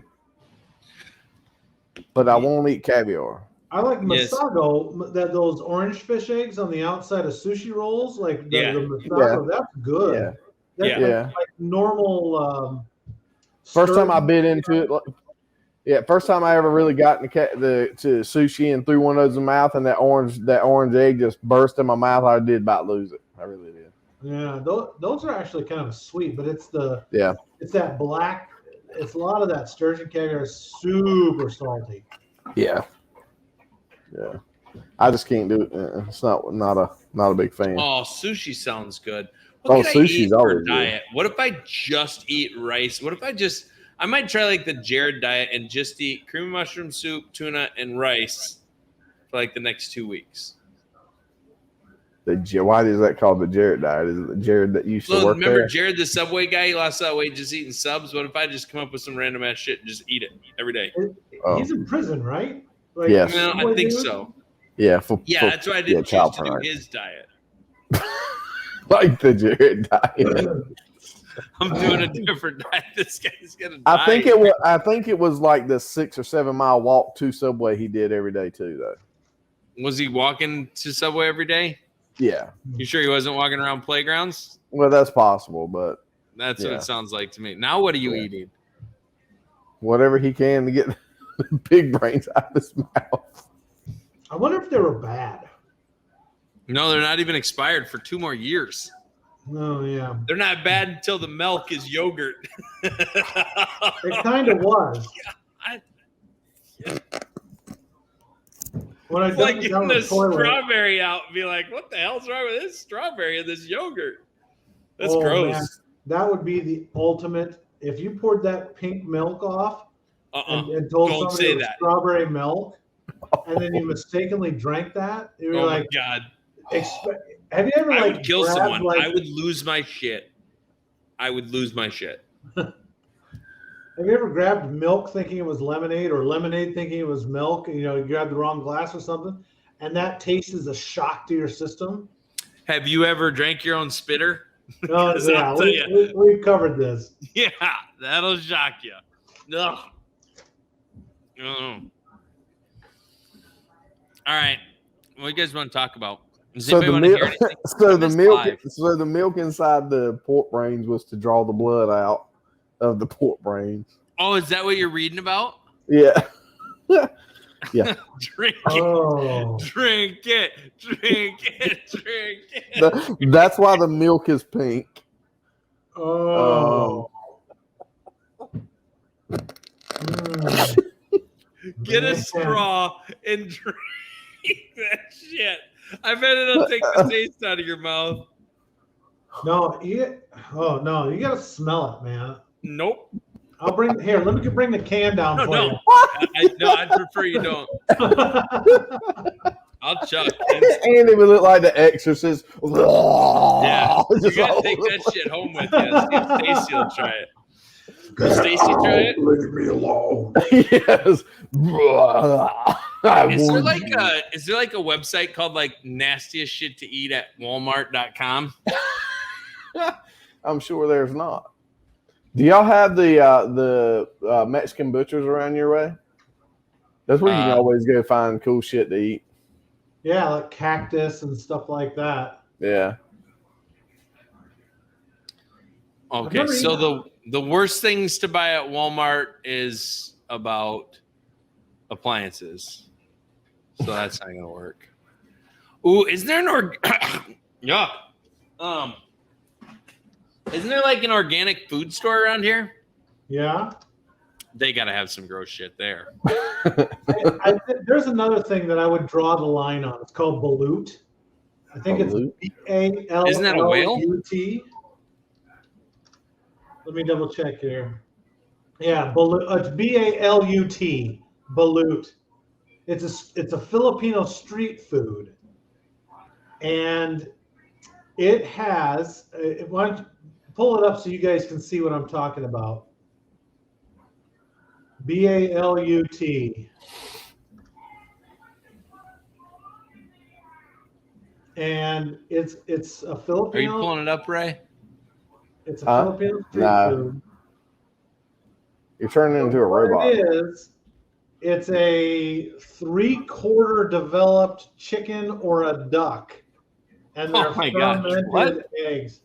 but I won't eat caviar. I like Yes. Masago, those orange fish eggs on the outside of sushi rolls, like the Masago. Yeah. That's good. Yeah. That's Yeah. like normal. First time I bit into it, first time I ever really got to sushi and threw one of those in my mouth, and that orange egg just burst in my mouth. I did about lose it. I really did. Yeah, those are actually kind of sweet, but it's that black. It's a lot of that sturgeon caviar is super salty. Yeah. Yeah. I just can't do it. It's not a big fan. Oh, sushi sounds good. What can I sushi's eat for always a diet? What if I just eat rice? What if I might try like the Jared diet and just eat cream of mushroom soup, tuna, and rice for like the next 2 weeks. Why is that called the Jared diet? Is it the Jared that used to work Remember there? Jared, the Subway guy? He lost that weight just eating subs. What if I just come up with some random ass shit and just eat it every day? Oh. He's in prison, right? Yes. No, I think so. Yeah, that's why I didn't choose child to do porn. his diet. Like the Jared diet. I'm doing a different diet. This guy's gonna die. I think it was like the 6 or 7 mile walk to Subway he did every day too, though. Was he walking to Subway every day? Yeah. You sure he wasn't walking around playgrounds? Well, that's possible, but That's what it sounds like to me. Now, what are you eating? Whatever he can to get the big brains out of his mouth. I wonder if they were bad. No, they're not even expired for 2 more years. Oh, yeah. They're not bad until the milk is yogurt. It kind of was. When I Like dumped it getting down the the toilet, strawberry out and be like, what the hell's wrong with this strawberry and this yogurt? That's oh, gross. man, that would be the ultimate. If you poured that pink milk off and told Don't somebody say it was that. strawberry milk, and then you mistakenly drank that, you're Oh like, my God. have you ever I like would kill grabbed, someone. like, I would lose my shit. have you ever grabbed milk thinking it was lemonade or lemonade thinking it was milk? And, you grabbed the wrong glass or something, and that taste is a shock to your system. Have you ever drank your own spitter? Oh, yeah, we've covered this. Yeah, that'll shock you. Ugh. All right. What do you guys want to talk about? So the milk inside the pork brains was to draw the blood out of the pork brains. Oh, is that what you're reading about? Yeah. Yeah. Drink it. Oh. Drink it. Drink it. Drink it. That's why the milk is pink. Oh. Get a straw and drink that shit. I bet it'll take the taste out of your mouth. No, you gotta smell it, man. Nope. Let me bring the can down for you. I'd prefer you don't. I'll chuck. Andy would look like the Exorcist. Yeah, you gotta take that shit home with you. See if Stacy will try it. Will Stacy try it? Leave me alone. Yes. Is there like a website called like nastiest shit to eat at Walmart.com? I'm sure there's not. Do y'all have the Mexican butchers around your way? That's where you can always go find cool shit to eat. Yeah, like cactus and stuff like that. Yeah. Okay, so the worst things to buy at Walmart is about appliances. So that's not gonna work. Ooh, isn't there yuck. Isn't there like an organic food store around here? Yeah. They gotta have some gross shit there. There's another thing that I would draw the line on. It's called balut. I think it's BALLUT. Isn't that a whale? Let me double check here. Yeah, balut. It's BALUT. Balut. It's a Filipino street food, and it has. Why don't you pull it up so you guys can see what I'm talking about? BALUT. And it's a Filipino. Are you pulling it up, Ray? It's a Filipino street food. You're turning into a robot. It is. It's a 3/4 developed chicken or a duck, and they're fermented eggs.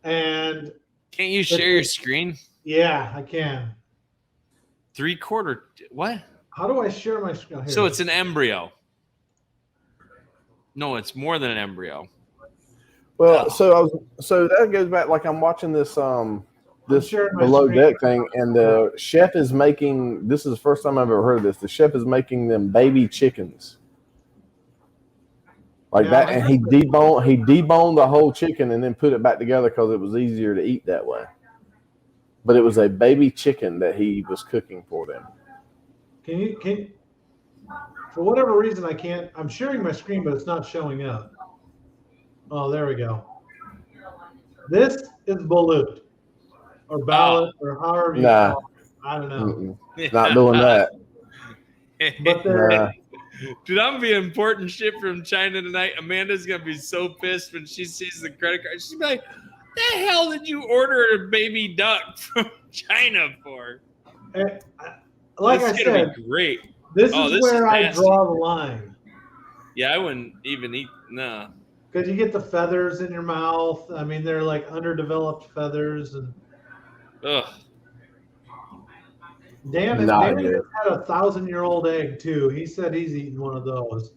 And can't you share your screen? Yeah, I can. 3/4. What? How do I share my screen? Here. So it's an embryo. No, it's more than an embryo. Well, so that goes back. Like I'm watching this below deck thing, and the chef is making. This is the first time I've ever heard of this. The chef is making them baby chickens, like that, and he deboned the whole chicken and then put it back together because it was easier to eat that way. But it was a baby chicken that he was cooking for them. Can you? For whatever reason, I can't. I'm sharing my screen, but it's not showing up. Oh, there we go. This is balut. Or ballot, or however you call it. I don't know. Not doing that. But Dude, I'm being importing shit from China tonight. Amanda's gonna be so pissed when she sees the credit card. She's gonna be like, "The hell did you order a baby duck from China for?" Like This I is gonna said, be great. this Oh, is this where is I nasty. draw the line. Yeah, I wouldn't even eat. No. Because you get the feathers in your mouth. I mean, they're like underdeveloped feathers. And Ugh. Dan Not has good. had a 1,000-year-old egg too. He said he's eaten one of those.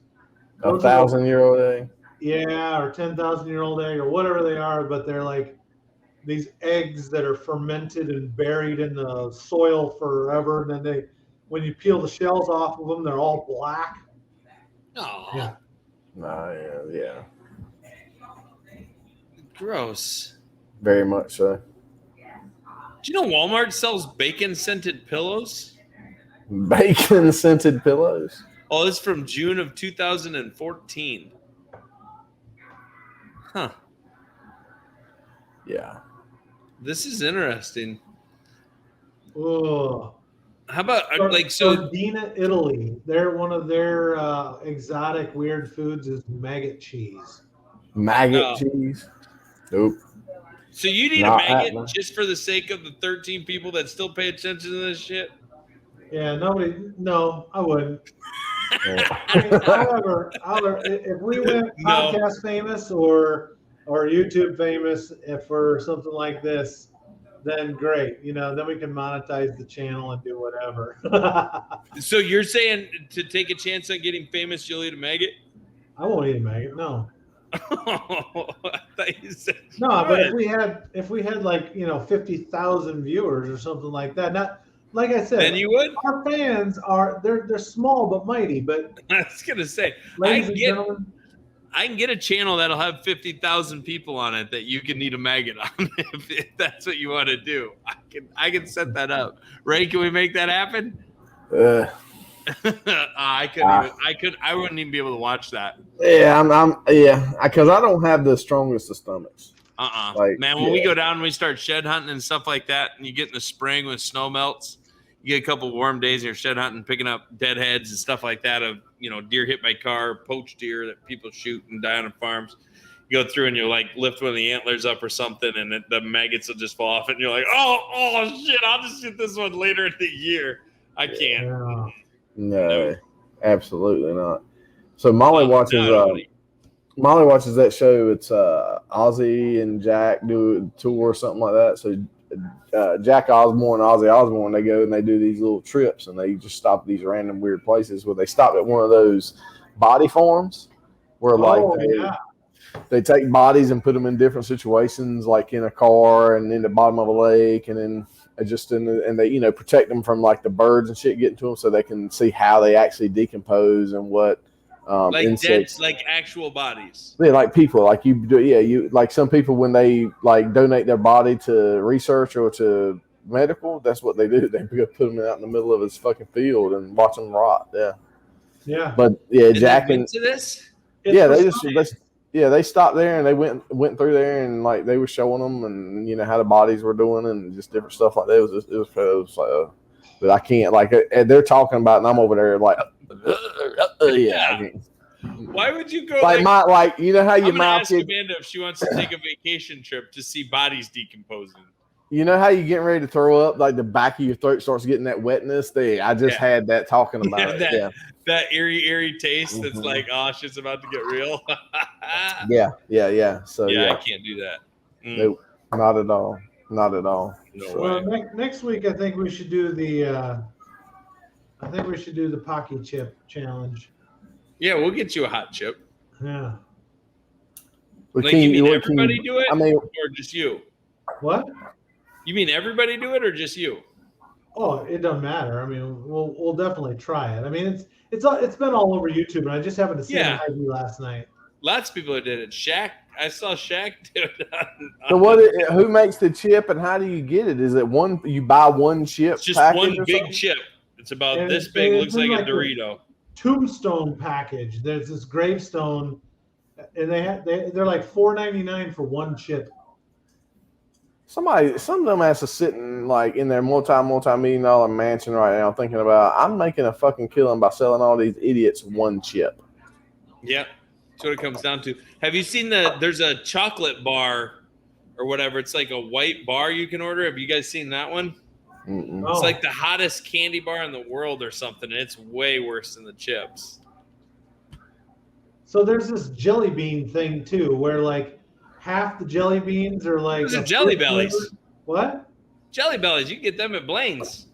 A Those are 1,000-year-old egg. Yeah, or 10,000-year-old egg, or whatever they are. But they're like these eggs that are fermented and buried in the soil forever. And then when you peel the shells off of them, they're all black. Oh, Yeah. Yeah. gross. Very much so. Do you know Walmart sells bacon-scented pillows? Bacon scented pillows. Oh, this is from June of 2014. Huh. Yeah. This is interesting. Oh. How about like so? Sardina, Italy. They're one of their exotic weird foods is maggot cheese. Maggot cheese. Nope. So you need Not a maggot happening. just for the sake of the 13 people that still pay attention to this shit? Yeah, no, I wouldn't. Yeah. I mean, however, if we went No. podcast famous or YouTube famous for something like this, then great. Then we can monetize the channel and do whatever. So you're saying to take a chance on getting famous, you'll eat a maggot? I won't eat a maggot. No. I thought you said No, but if we had like 50,000 viewers or something like that, not like I said, then you would. our fans they're small but mighty. But I was gonna say, ladies and gentlemen, I can get a channel that'll have 50,000 people on it that you can eat a maggot on if that's what you want to do. I can set that up. Ray, can we make that happen? I wouldn't even be able to watch that. Yeah, because I don't have the strongest of stomachs. Like, Man, when we go down and we start shed hunting and stuff like that, and you get in the spring when snow melts, you get a couple warm days and you're shed hunting, picking up dead heads and stuff like that of deer hit by car, poached deer that people shoot and die on farms. You go through and you like lift one of the antlers up or something, and the maggots will just fall off, and you're like, oh shit, I'll just get this one later in the year. I can't. yeah. No, absolutely not. So Molly watches that show. It's Ozzy and Jack do a tour or something like that. So Jack Osborne and Ozzy Osbourne, they go and they do these little trips, and they just stop at these random weird places where they stopped at one of those body farms where they take bodies and put them in different situations, like in a car and in the bottom of a lake, and then and they protect them from like the birds and shit getting to them, so they can see how they actually decompose and what like insects, dead, like actual bodies. Yeah, like people, like you do. Yeah, you like some people when they like donate their body to research or to medical. That's what they do. They put them out in the middle of this fucking field and watch them rot. Yeah. Yeah. But yeah, Jack and into this. They stopped there and they went through there and like they were showing them and how the bodies were doing and just different stuff like that. It was like, but I can't like they're talking about it and I'm over there like, yeah. Why would you go like my like how your I'm gonna mouth ask Amanda if she wants to take a vacation trip to see bodies decomposing. You know how you getting ready to throw up, like the back of your throat starts getting that wetness thing. I just had that talking about it. That eerie taste that's like, oh, shit's about to get real. Yeah. So I can't do that. Nope, not at all. No way. Next week, I think we should do the Pocky Chip challenge. Yeah, we'll get you a hot chip. Yeah. Like, you mean everybody do it, or just you? What? You mean everybody do it, or just you? Oh, it doesn't matter. I mean, we'll definitely try it. I mean, it's been all over YouTube, and I just happened to see it on TV last night. Lots of people that did it. Shaq, I saw Shaq do it. So who makes the chip, and how do you get it? Is it one you buy one chip? It's just one big chip. It's about this big. Looks like a Dorito. Tombstone package. There's this gravestone, and they're like $4.99 for one chip. Some of them has to sitting like in their multi-million dollar mansion right now thinking about, I'm making a fucking killing by selling all these idiots one chip. Yep. That's what it comes down to. Have you seen there's a chocolate bar or whatever. It's like a white bar you can order. Have you guys seen that one? Mm-mm. It's like the hottest candy bar in the world or something. And it's way worse than the chips. So there's this jelly bean thing too, where like half the jelly beans are like Those are Jelly Bellies. What? Jelly Bellies. You can get them at Blaine's.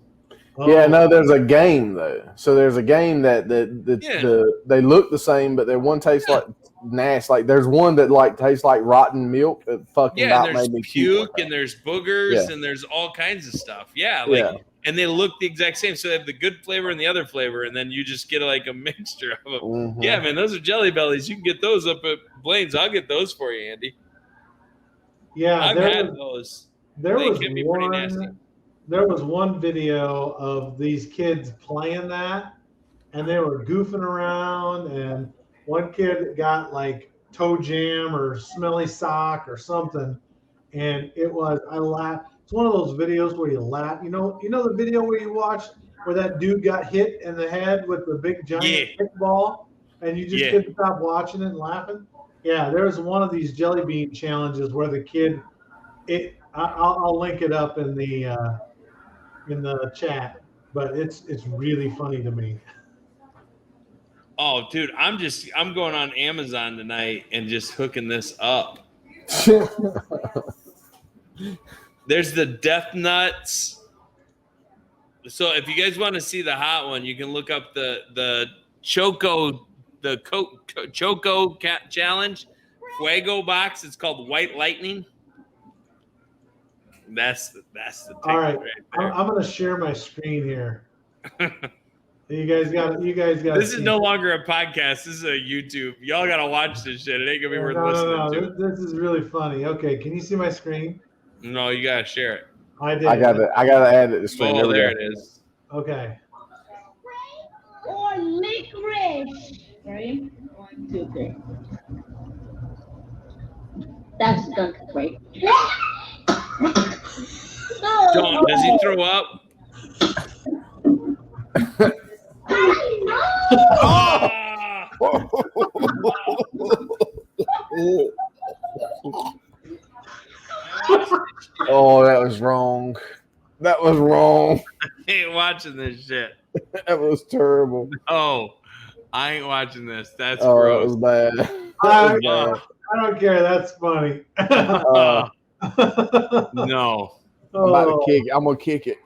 Yeah, no, there's a game though. So there's a game that they look the same, but one tastes like nasty. Like there's one that like tastes like rotten milk that fucking about and there's made me puke and there's boogers and there's all kinds of stuff. And they look the exact same. So they have the good flavor and the other flavor, and then you just get like a mixture of them. Mm-hmm. Yeah, man, those are Jelly Bellies. You can get those up at Blaine's. I'll get those for you, Andy. Yeah, I've had those. There They was can be pretty nasty. There was one video of these kids playing that, and they were goofing around, and one kid got like toe jam or smelly sock or something, and I laughed. It's one of those videos where you laugh. You know the video where you watched where that dude got hit in the head with the big giant kickball, and you just couldn't stop watching it and laughing. Yeah, there was one of these jelly bean challenges where the kid. I'll link it up in the chat, but it's really funny to me. Oh, dude, I'm going on Amazon tonight and just hooking this up. There's the Death Nuts. So if you guys want to see the hot one, you can look up the Choco challenge Fuego box. It's called White Lightning. That's the all right. I'm going to share my screen here. You guys got. This is no longer a podcast. This is a YouTube. Y'all got to watch this shit. It ain't gonna be worth listening to. This is really funny. Okay, can you see my screen? No, you gotta share it. I did. I gotta add it to the screen. Oh, there it is. Okay. Or licorice. Ready? 1, 2, 3. That's skunk spray. Don't. Does he throw up? Oh, that was wrong. That was wrong. I ain't watching this shit. That was terrible. Oh, I ain't watching this. That's gross. It was bad. I don't care. That's funny. No. I'm about to kick it. I'm gonna kick it.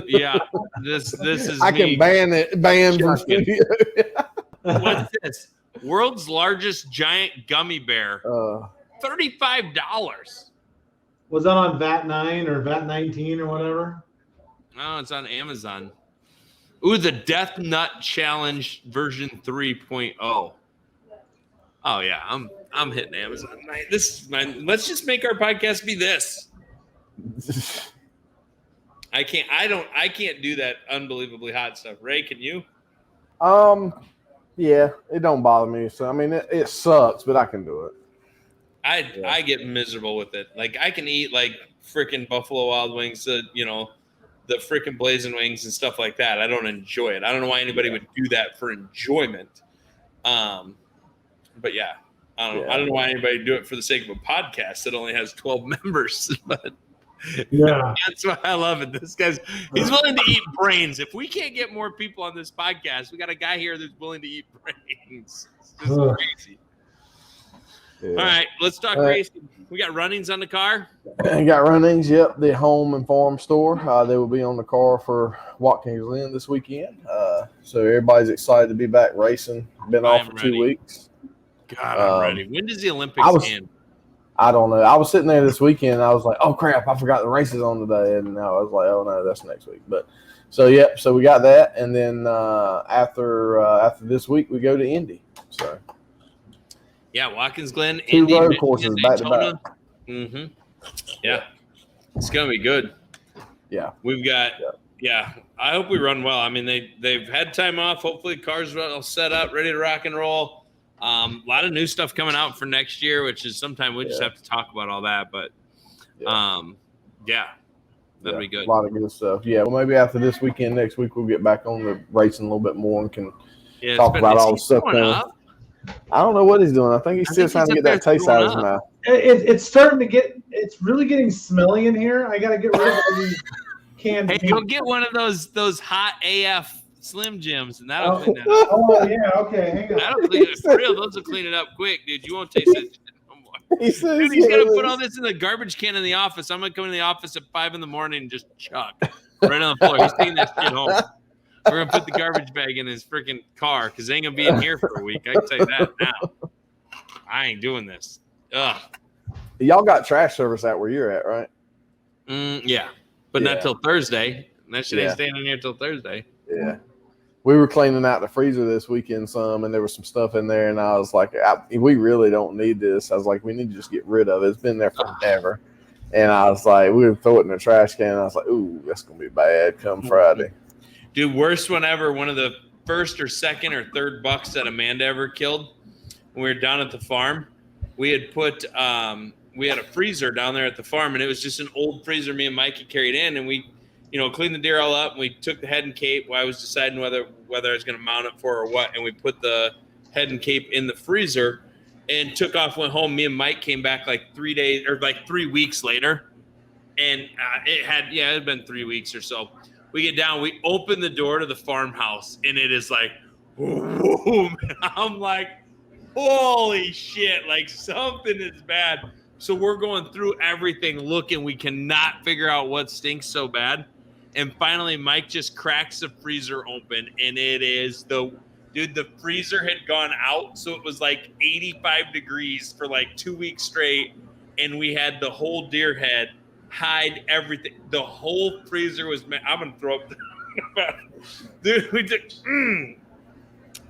Yeah, this is. I can ban it. Ban from studio. What's this? World's largest giant gummy bear. $35. Was that on VAT9 or VAT19 or whatever? No, it's on Amazon. Ooh, the Death Nut Challenge version 3.0. Oh yeah, I'm hitting Amazon tonight. This is let's just make our podcast be this. I can't do that unbelievably hot stuff. Ray, can you? Yeah, it don't bother me. So I mean, it sucks, but I can do it. I get miserable with it. Like I can eat like freaking Buffalo Wild Wings, the freaking blazing wings and stuff like that. I don't enjoy it. I don't know why anybody would do that for enjoyment. But yeah, I don't know why anybody would do it for the sake of a podcast that only has 12 members. But yeah, that's why I love it. He's willing to eat brains. If we can't get more people on this podcast, we got a guy here that's willing to eat brains. It's just crazy. Yeah. All right, let's talk racing. We got runnings on the car. We got runnings. Yep, the home and farm store. They will be on the car for Watkins Glen this weekend. So everybody's excited to be back racing. Been off for 2 weeks. God, I'm ready. When does the Olympics end? I don't know. I was sitting there this weekend. And I was like, "Oh crap! I forgot the race is on today." And I was like, "Oh no, that's next week." But so we got that, and then after this week we go to Indy. So. Yeah, Watkins Glen, 2 Indy, road courses back to back. Mm-hmm. Yeah, it's gonna be good. Yeah, we've got. Yeah, I hope we run well. I mean, they've had time off. Hopefully, cars are all set up, ready to rock and roll. A lot of new stuff coming out for next year, which is sometime we just have to talk about all that. But Yeah. That'd be good. A lot of good stuff. Yeah, well, maybe after this weekend, next week, we'll get back on the racing a little bit more and can talk about all the stuff. I don't know what he's doing. I think he's still trying to get that taste out of his mouth. It's starting to get. It's really getting smelly in here. I got to get rid of all these canned. Hey, go get one of those hot AF Slim Jims, and that'll clean that up. Oh yeah, okay, hang on. That'll clean it for real. Those will clean it up quick, dude. You won't taste it no more. He's gonna put all this in the garbage can in the office. I'm gonna come in the office at 5 a.m. and just chuck right on the floor. He's taking that shit home. We're gonna put the garbage bag in his freaking car because they ain't gonna be in here for a week. I can tell you that now. I ain't doing this. Ugh. Y'all got trash service out where you're at, right? Yeah, but not till Thursday. That shit ain't staying in here till Thursday. Yeah. We were cleaning out the freezer this weekend some, and there was some stuff in there, and I was like, we really don't need this. I was like, we need to just get rid of it. It's been there forever. And I was like, we would throw it in the trash can, and I was like, ooh, that's going to be bad come Friday. Dude, worst one ever. One of the first or second or third bucks that Amanda ever killed when we were down at the farm. We had put we had a freezer down there at the farm, and it was just an old freezer me and Mikey carried in, and we cleaned the deer all up, and we took the head and cape. Well, I was deciding whether I was going to mount it for or what, and we put the head and cape in the freezer and took off, went home. Me and Mike came back like 3 weeks later, and it had been 3 weeks or so. We get down, we open the door to the farmhouse, and it is like, boom. I'm like, holy shit, like something is bad. So we're going through everything looking. We cannot figure out what stinks so bad. And finally, Mike just cracks the freezer open, and it is the freezer had gone out. So it was like 85 degrees for like 2 weeks straight. And we had the whole deer head, hide, everything. The whole freezer was, I'm going to throw up. Dude,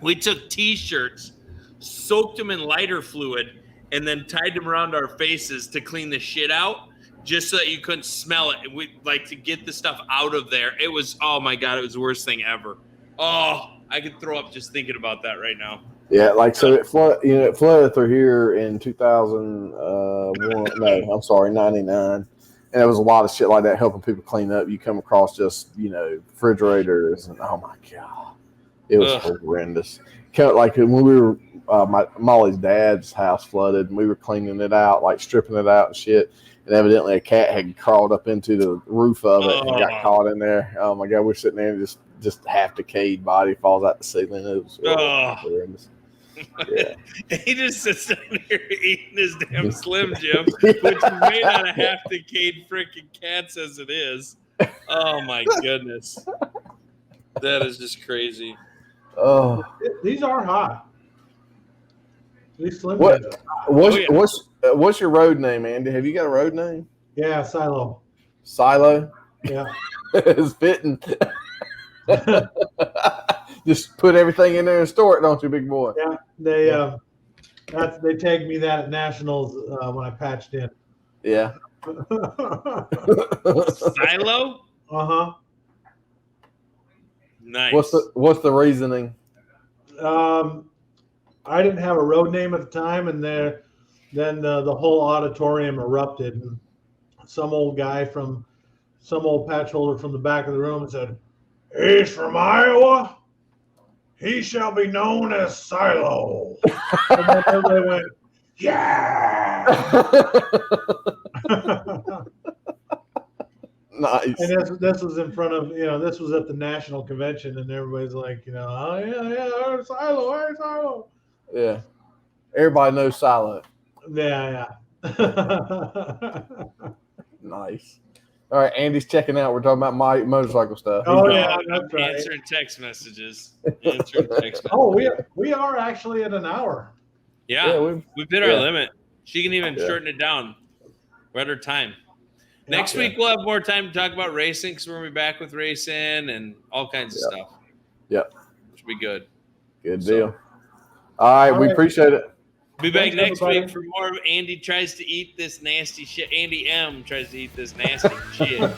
we took T-shirts, soaked them in lighter fluid, and then tied them around our faces to clean the shit out, just so that you couldn't smell it. And we like to get the stuff out of there. It was, oh my God, it was the worst thing ever. Oh, I could throw up just thinking about that right now. Yeah, like so it flooded through here in 2001. 99. And there was a lot of shit like that helping people clean up. You come across just, refrigerators, and oh my God, it was horrendous. Like when we were, Molly's dad's house flooded, and we were cleaning it out, like stripping it out and shit. And evidently a cat had crawled up into the roof of it and got caught in there. Oh my God, we're sitting there and just half decayed body falls out the ceiling. It was horrendous. Yeah. He just sits down here eating his damn Slim Jim, which is made out of half decayed freaking cats as it is. Oh my goodness. That is just crazy. Oh, these are hot. These Slim Jims. What's your road name, Andy? Have you got a road name? Yeah, Silo. Silo? Yeah. It's fitting. Just put everything in there and store it, don't you, big boy? Yeah, they tagged me that at Nationals when I patched in. Yeah. Silo? Uh-huh. Nice. What's the reasoning? I didn't have a road name at the time, and then the whole auditorium erupted, and some old patch holder from the back of the room said, "He's from Iowa. He shall be known as Silo." And then everybody went, "Yeah!" Nice. And this was in front of, this was at the national convention, and everybody's like, oh yeah, Silo. Yeah. Everybody knows Silo. Yeah. Nice. All right, Andy's checking out. We're talking about my motorcycle stuff. Oh, yeah, that's right. Answering text messages. Oh, we are actually at an hour. Yeah, we've hit our limit. She can even shorten it down. We're at her time. Next week, we'll have more time to talk about racing because we're going to be back with racing and all kinds of stuff. Yep. Which will be good. Good deal. All right, we appreciate it. Be back next week for more of Andy tries to eat this nasty shit. Andy M tries to eat this nasty shit. Yeah.